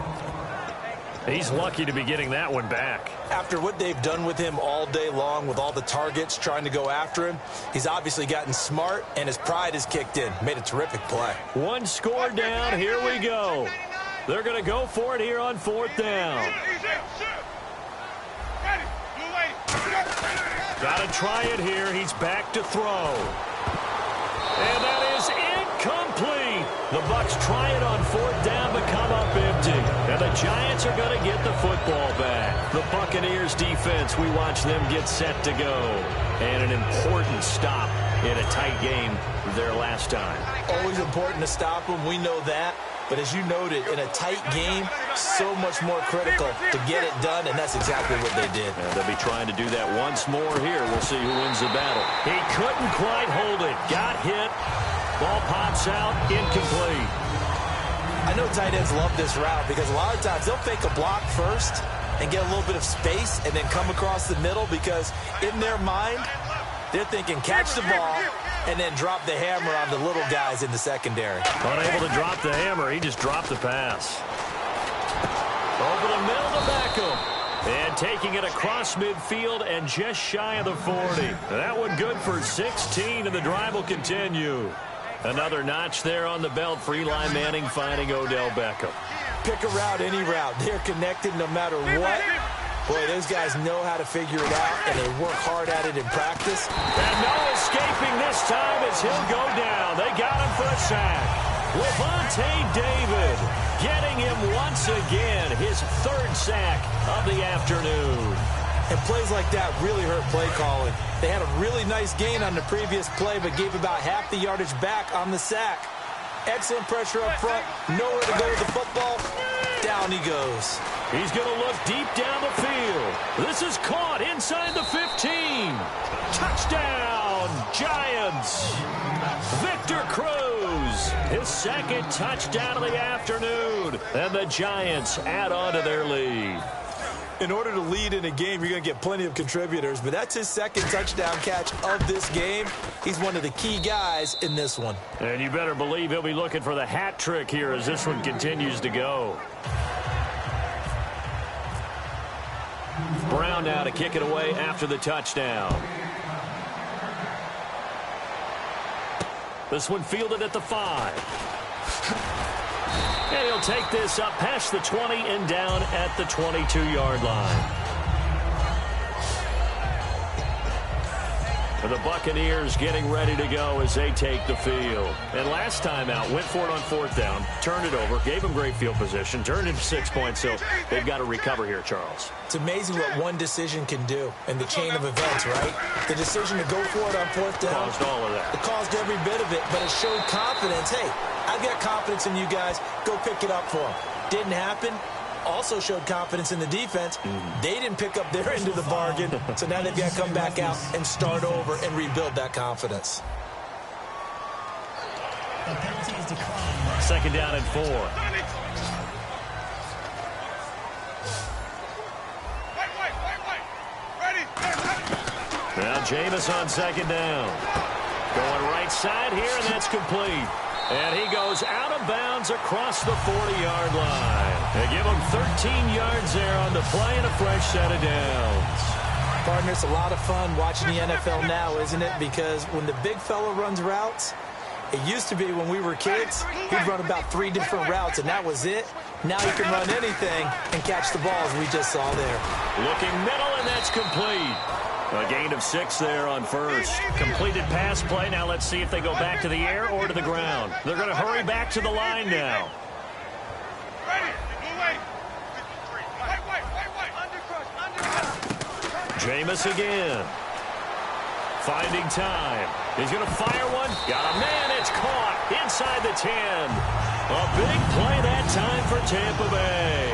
He's lucky to be getting that one back. After what they've done with him all day long with all the targets trying to go after him, he's obviously gotten smart, and his pride has kicked in. Made a terrific play. 1 score down. Here we go. They're going to go for it here on 4th down. Got to try it here. He's back to throw. And that is incomplete. The Bucs try it on 4th down but come up empty. And the Giants are going to get the football back. The Buccaneers defense, we watch them get set to go. And an important stop in a tight game their last time. Always important to stop them. We know that. But as you noted, in a tight game, so much more critical to get it done, and that's exactly what they did. And they'll be trying to do that once more here. We'll see who wins the battle. He couldn't quite hold it. Got hit. Ball pops out. Incomplete. I know tight ends love this route because a lot of times they'll fake a block first and get a little bit of space and then come across the middle because in their mind, they're thinking catch the ball and then drop the hammer on the little guys in the secondary. Unable to drop the hammer, he just dropped the pass. Over the middle to Beckham. And taking it across midfield and just shy of the 40. That one good for 16, and the drive will continue. Another notch there on the belt for Eli Manning finding Odell Beckham. Pick a route, any route. They're connected no matter what. Boy, those guys know how to figure it out, and they work hard at it in practice. And no escaping this time as he'll go down. They got him for a sack. Levante David getting him once again, his 3rd sack of the afternoon. And plays like that really hurt play calling. They had a really nice gain on the previous play, but gave about half the yardage back on the sack. Excellent pressure up front. Nowhere to go with the football. Down he goes. He's going to look deep down the field. This is caught inside the 15. Touchdown, Giants. Victor Cruz, his 2nd touchdown of the afternoon. And the Giants add on to their lead. In order to lead in a game, you're going to get plenty of contributors, but that's his 2nd touchdown catch of this game. He's one of the key guys in this one. And you better believe he'll be looking for the hat trick here as this one continues to go. Brown now to kick it away after the touchdown. This one fielded at the 5. And he'll take this up past the 20 and down at the 22-yard line. And the Buccaneers getting ready to go as they take the field. And last time out, went for it on 4th down, turned it over, gave them great field position, turned it 6 points, so they've got to recover here, Charles. It's amazing what one decision can do in the chain of events, right? The decision to go for it on 4th down. Caused all of that. It caused every bit of it, but it showed confidence. Hey, I've got confidence in you guys. Go pick it up for them. Didn't happen. Also showed confidence in the defense. They didn't pick up their end of the bargain, so now they've got to come back out and start over and rebuild that confidence. The penalty is declined. 2nd down and 4. Now Jameis on 2nd down. Going right side here, and that's complete. And he goes out of bounds across the 40-yard line. They give him 13 yards there on the play and a fresh set of downs. Partner, it's a lot of fun watching the NFL now, isn't it? Because when the big fella runs routes, it used to be when we were kids, he'd run about 3 different routes, and that was it. Now he can run anything and catch the balls we just saw there. Looking middle, and that's complete. A gain of 6 there on 1st. Completed pass play. Now let's see if they go back to the air or to the ground. They're going to hurry back to the line now. Jameis again. Finding time. He's going to fire one. Got a man. It's caught inside the 10. A big play that time for Tampa Bay.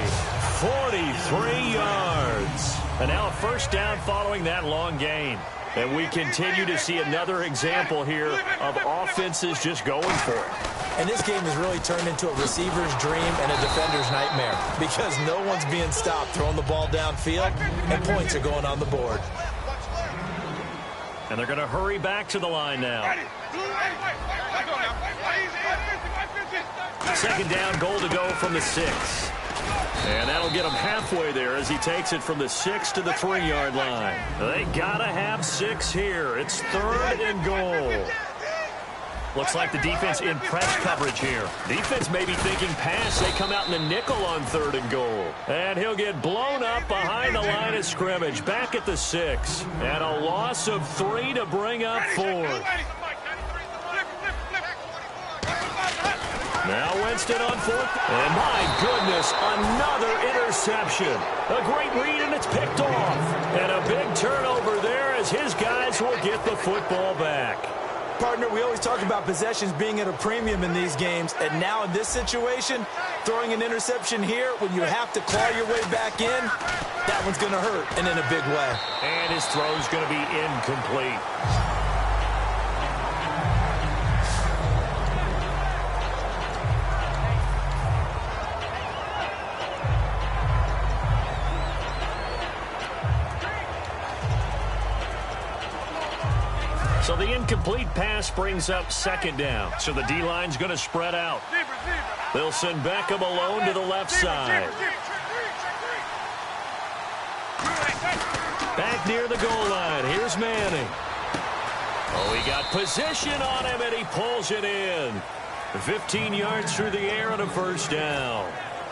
43 yards. And now a 1st down following that long gain. And we continue to see another example here of offenses just going for it. And this game has really turned into a receiver's dream and a defender's nightmare because no one's being stopped throwing the ball downfield, and points are going on the board. And they're going to hurry back to the line now. 2nd down, goal to go from the 6. And that'll get him halfway there as he takes it from the 6 to the 3-yard line. They got to have 6 here. It's 3rd and goal. Looks like the defense in press coverage here. Defense may be thinking pass. They come out in the nickel on 3rd and goal. And he'll get blown up behind the line of scrimmage. Back at the 6. And a loss of 3 to bring up 4. Now Winston on 4th. And my goodness, another interception. A great read, and it's picked off. And a big turnover there as his guys will get the football back. Partner, we always talk about possessions being at a premium in these games, and now in this situation, throwing an interception here when you have to claw your way back in, that one's going to hurt, and in a big way. And his throw's going to be incomplete. So the incomplete pass brings up 2nd down. So the D-line's going to spread out. They'll send Beckham alone to the left side. Back near the goal line. Here's Manning. Oh, he got position on him, and he pulls it in. 15 yards through the air and a 1st down.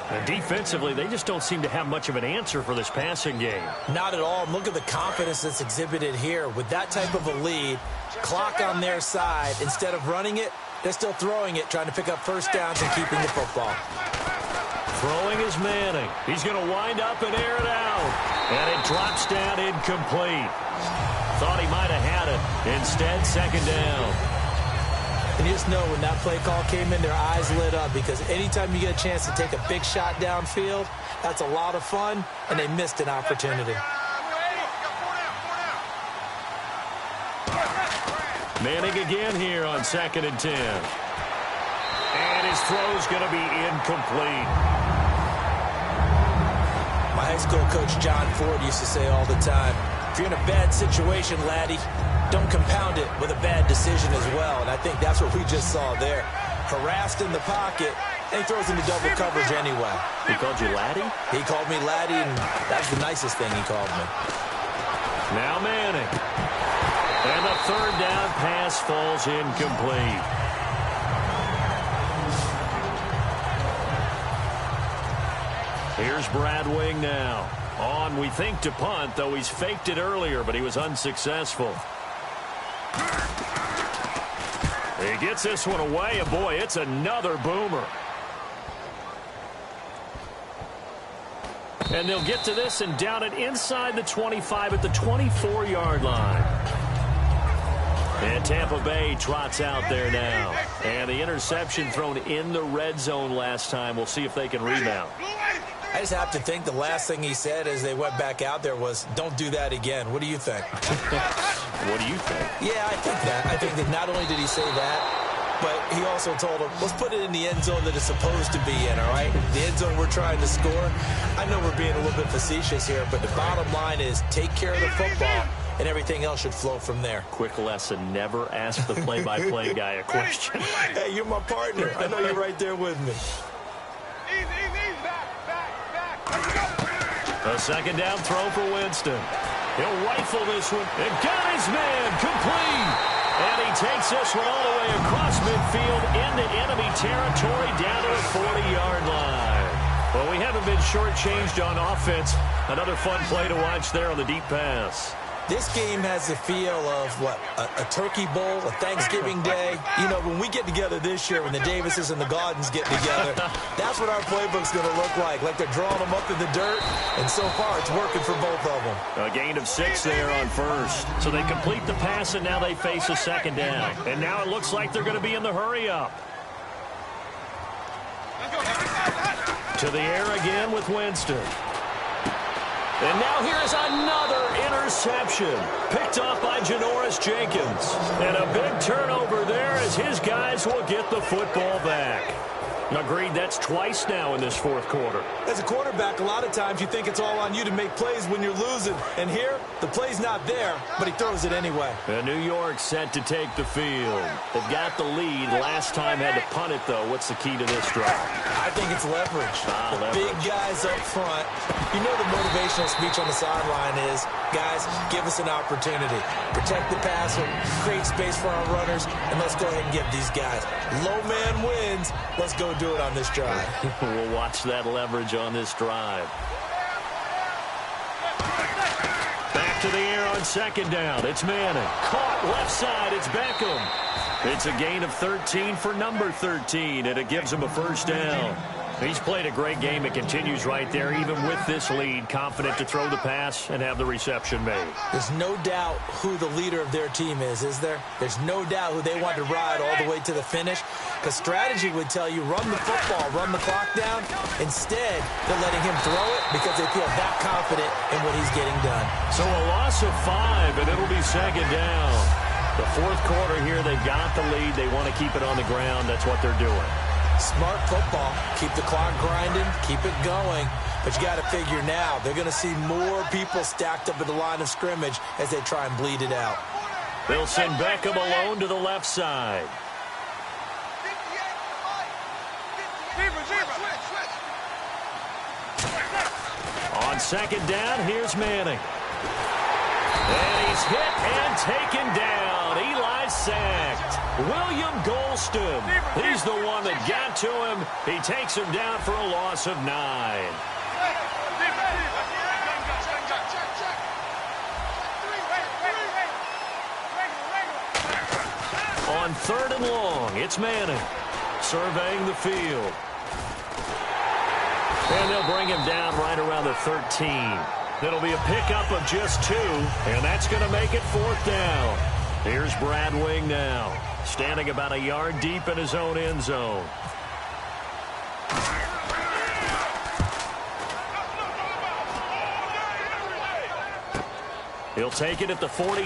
And defensively, they just don't seem to have much of an answer for this passing game. Not at all. Look at the confidence that's exhibited here. With that type of a lead, clock on their side, instead of running it, they're still throwing it, trying to pick up 1st downs and keeping the football. Throwing is Manning. He's going to wind up and air it out. And it drops down incomplete. Thought he might have had it. Instead, 2nd down. And you just know when that play call came in, their eyes lit up, because anytime you get a chance to take a big shot downfield, that's a lot of fun, and they missed an opportunity. Manning again here on 2nd and 10. And his throw's going to be incomplete. My high school coach, John Ford, used to say all the time, if you're in a bad situation, laddie, don't compound it with a bad decision as well. And I think that's what we just saw there. Harassed in the pocket, and he throws into double coverage anyway. He called you laddie? He called me laddie, and that's the nicest thing he called me. Now Manning. And the 3rd down pass falls incomplete. Here's Brad Wing now. On, we think, to punt, though he's faked it earlier, but he was unsuccessful. He gets this one away, and boy, it's another boomer. And they'll get to this and down it inside the 25 at the 24-yard line. And Tampa Bay trots out there now. And the interception thrown in the red zone last time. We'll see if they can rebound. I just have to think the last thing he said as they went back out there was, don't do that again. What do you think? What do you think? Yeah, I think that. I think that not only did he say that, but he also told him, let's put it in the end zone that it's supposed to be in, all right? The end zone we're trying to score. I know we're being a little bit facetious here, but the bottom line is take care of the football, and everything else should flow from there. Quick lesson, never ask the play-by-play guy a question. Hey, you're my partner. I know you're right there with me. A 2nd down throw for Winston. He'll rifle this one and got his man complete. And he takes this one all the way across midfield into enemy territory down to the 40-yard line. Well, we haven't been shortchanged on offense. Another fun play to watch there on the deep pass. This game has the feel of, what, a turkey bowl, a Thanksgiving day. You know, when we get together this year, when the Davises and the Gardens get together, that's what our playbook's going to look like they're drawing them up in the dirt, and so far it's working for both of them. A gain of 6 there on 1st. So they complete the pass, and now they face a 2nd down. And now it looks like they're going to be in the hurry-up. To the air again with Winston. And now here's another interception. Picked off by Janoris Jenkins. And a big turnover there as his guys will get the football back. Agreed, that's twice now in this fourth quarter. As a quarterback, a lot of times you think it's all on you to make plays when you're losing. And here, the play's not there, but he throws it anyway. And New York set to take the field. They've got the lead. Last time had to punt it, though. What's the key to this drive? I think it's leverage. The big guys up front. You know the motivational speech on the sideline is, guys, give us an opportunity. Protect the passer, create space for our runners, and let's go ahead and give these guys. Low man wins. Let's go do it on this drive. We'll watch that leverage on this drive. Back to the air on second down. It's Manning. Caught left side. It's Beckham. It's a gain of 13 for number 13, and it gives him a first down. He's played a great game. It continues right there, even with this lead, confident to throw the pass and have the reception made. There's no doubt who the leader of their team is there? There's no doubt who they want to ride all the way to the finish, because strategy would tell you run the football, run the clock down. Instead, they're letting him throw it because they feel that confident in what he's getting done. So a loss of 5, and it'll be second down. The fourth quarter here, they've got the lead. They want to keep it on the ground. That's what they're doing. Smart football. Keep the clock grinding. Keep it going. But you got to figure now, they're going to see more people stacked up at the line of scrimmage as they try and bleed it out. They'll send Beckham alone to the left side. On second down, here's Manning. And he's hit and taken down. Eli sacked. William Golston. He's the one that got to him. He takes him down for a loss of 9. On third and long, it's Manning surveying the field. And they'll bring him down right around the 13. That'll be a pickup of just 2, and that's going to make it fourth down. Here's Brad Wing now, standing about a yard deep in his own end zone. He'll take it at the 42.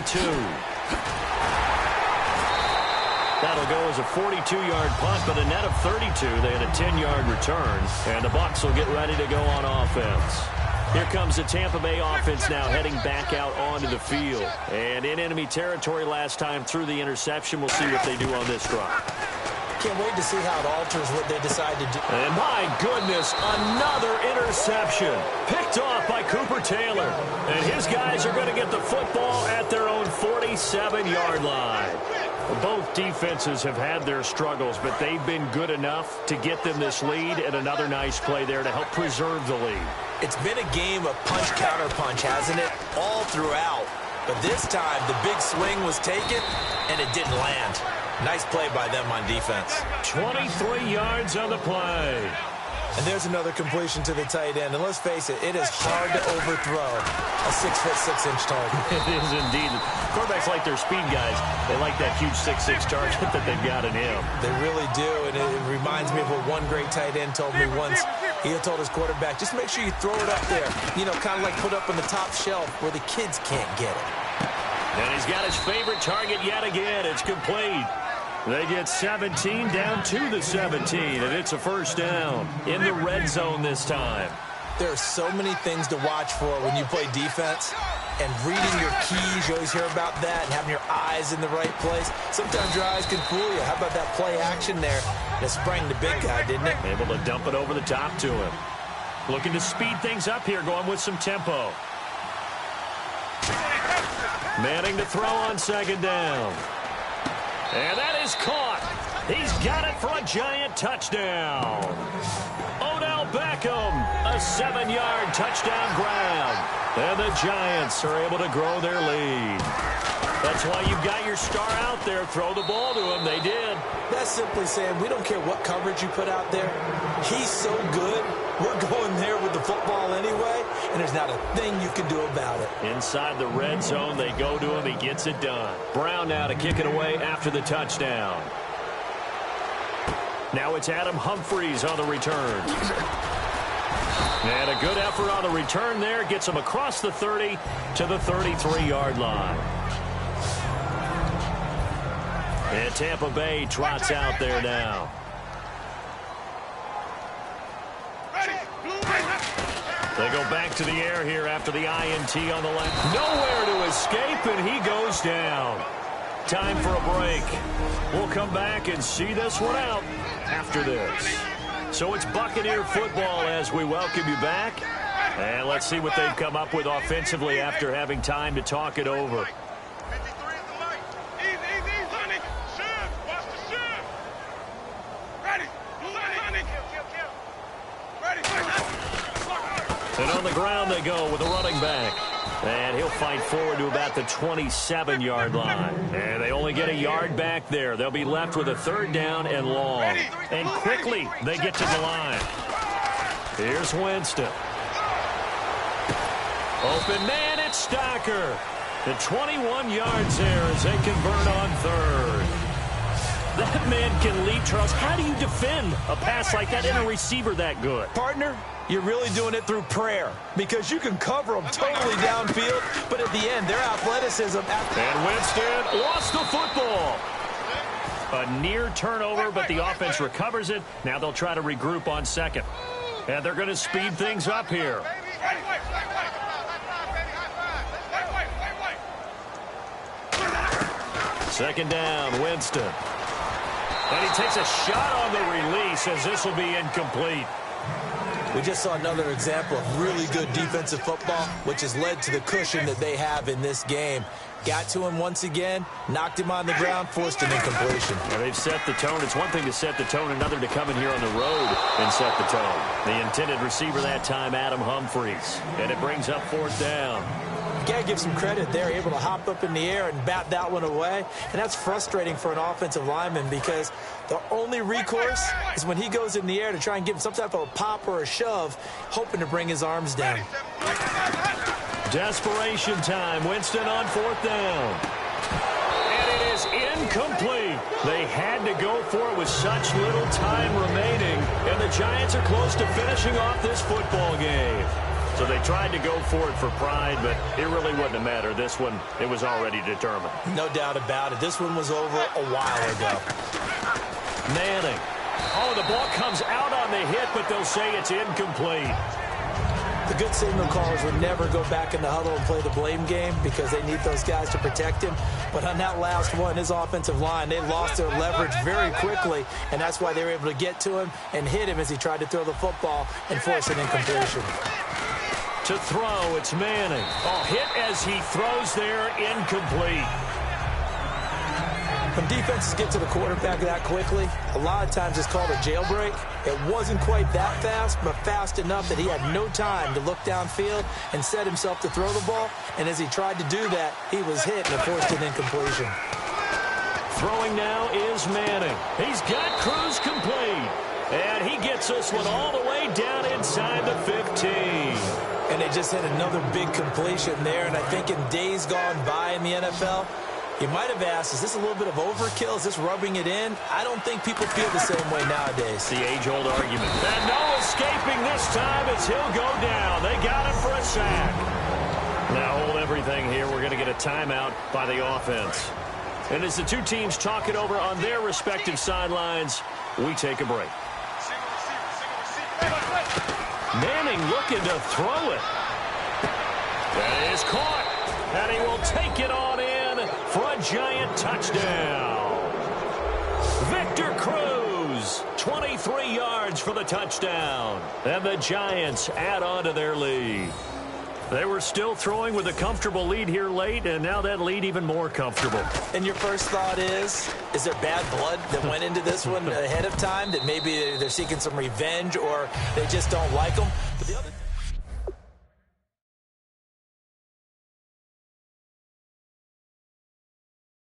That'll go as a 42-yard punt, but a net of 32. They had a 10-yard return, and the Bucs will get ready to go on offense. Here comes the Tampa Bay offense now heading back out onto the field. And in enemy territory last time through the interception. We'll see what they do on this drive. Can't wait to see how it alters what they decide to do. And my goodness, another interception. Picked off by Cooper Taylor. And his guys are going to get the football at their own 47-yard line. Both defenses have had their struggles, but they've been good enough to get them this lead, and another nice play there to help preserve the lead. It's been a game of punch-counter-punch, hasn't it? All throughout. But this time, the big swing was taken, and it didn't land. Nice play by them on defense. 23 yards on the play. And there's another completion to the tight end. And let's face it, it is hard to overthrow a 6'6" target. It is indeed. Quarterbacks like their speed guys. They like that huge 6'6" target that they've got in him. They really do, and it reminds me of what one great tight end told me once. He told his quarterback, just make sure you throw it up there. You know, kind of like put up on the top shelf where the kids can't get it. And he's got his favorite target yet again. It's complete. They get 17 down to the 17, and it's a first down in the red zone this time. There are so many things to watch for when you play defense, and reading your keys, you always hear about that, and having your eyes in the right place. Sometimes your eyes can fool you. How about that play action there that sprang the big guy, didn't it? Able to dump it over the top to him. Looking to speed things up here, going with some tempo. Manning to throw on second down. And that is caught. He's got it for a giant touchdown. Odell Beckham, a 7-yard touchdown grab. And the Giants are able to grow their lead. That's why you've got your star out there. Throw the ball to him. They did. That's simply saying we don't care what coverage you put out there. He's so good. We're going there with the football anyway, and there's not a thing you can do about it. Inside the red zone, they go to him. He gets it done. Brown now to kick it away after the touchdown. Now it's Adam Humphries on the return. And a good effort on the return there. Gets him across the 30 to the 33-yard line. And Tampa Bay trots out there now. They go back to the air here after the INT on the left. Nowhere to escape, and he goes down. Time for a break. We'll come back and see this one out after this. So it's Buccaneer football as we welcome you back. And let's see what they've come up with offensively after having time to talk it over. And on the ground they go with a running back. And he'll fight forward to about the 27-yard line. And they only get a yard back there. They'll be left with a 3rd down and long. And quickly they get to the line. Here's Winston. Open man, it's Stocker. The 21 yards there as they convert on 3rd. That man can leap, Charles. How do you defend a pass like that and a receiver that good? Partner, you're really doing it through prayer because you can cover them totally downfield, but at the end, their athleticism. And Winston lost the football. A near turnover, but the offense recovers it. Now they'll try to regroup on 2nd. And they're going to speed things up here. Second down, Winston. And he takes a shot on the release as this will be incomplete. We just saw another example of really good defensive football, which has led to the cushion that they have in this game. Got to him once again, knocked him on the ground, forced an incompletion. Yeah, they've set the tone. It's one thing to set the tone, another to come in here on the road and set the tone. The intended receiver that time, Adam Humphries. And it brings up 4th down. You got to give some credit. They're able to hop up in the air and bat that one away. And that's frustrating for an offensive lineman because the only recourse is when he goes in the air to try and give him some type of a pop or a shove, hoping to bring his arms down. Desperation time. Winston on 4th down. And it is incomplete. They had to go for it with such little time remaining. And the Giants are close to finishing off this football game. So they tried to go for it for pride, but it really wouldn't have mattered. This one, it was already determined. No doubt about it. This one was over a while ago. Manning. Oh, the ball comes out on the hit, but they'll say it's incomplete. The good signal callers would never go back in the huddle and play the blame game because they need those guys to protect him. But on that last one, his offensive line, they lost their leverage very quickly, and that's why they were able to get to him and hit him as he tried to throw the football and force an incompletion. To throw, it's Manning. Oh, hit as he throws there, incomplete. When defenses get to the quarterback that quickly, a lot of times it's called a jailbreak. It wasn't quite that fast, but fast enough that he had no time to look downfield and set himself to throw the ball. And as he tried to do that, he was hit and forced an incompletion. Throwing now is Manning. He's got Cruz complete. And he gets this one all the way down inside the 15. And they just had another big completion there. And I think in days gone by in the NFL, you might have asked, is this a little bit of overkill? Is this rubbing it in? I don't think people feel the same way nowadays. The age-old argument. And no escaping this time as he'll go down. They got him for a sack. Now hold everything here. We're going to get a timeout by the offense. And as the two teams talk it over on their respective sidelines, we take a break. Manning looking to throw it. That is caught. And he will take it on in for a giant touchdown. Victor Cruz, 23 yards for the touchdown. And the Giants add on to their lead. They were still throwing with a comfortable lead here late, and now that lead even more comfortable. And your first thought is there bad blood that went into this one ahead of time, that maybe they're seeking some revenge or they just don't like them? But the other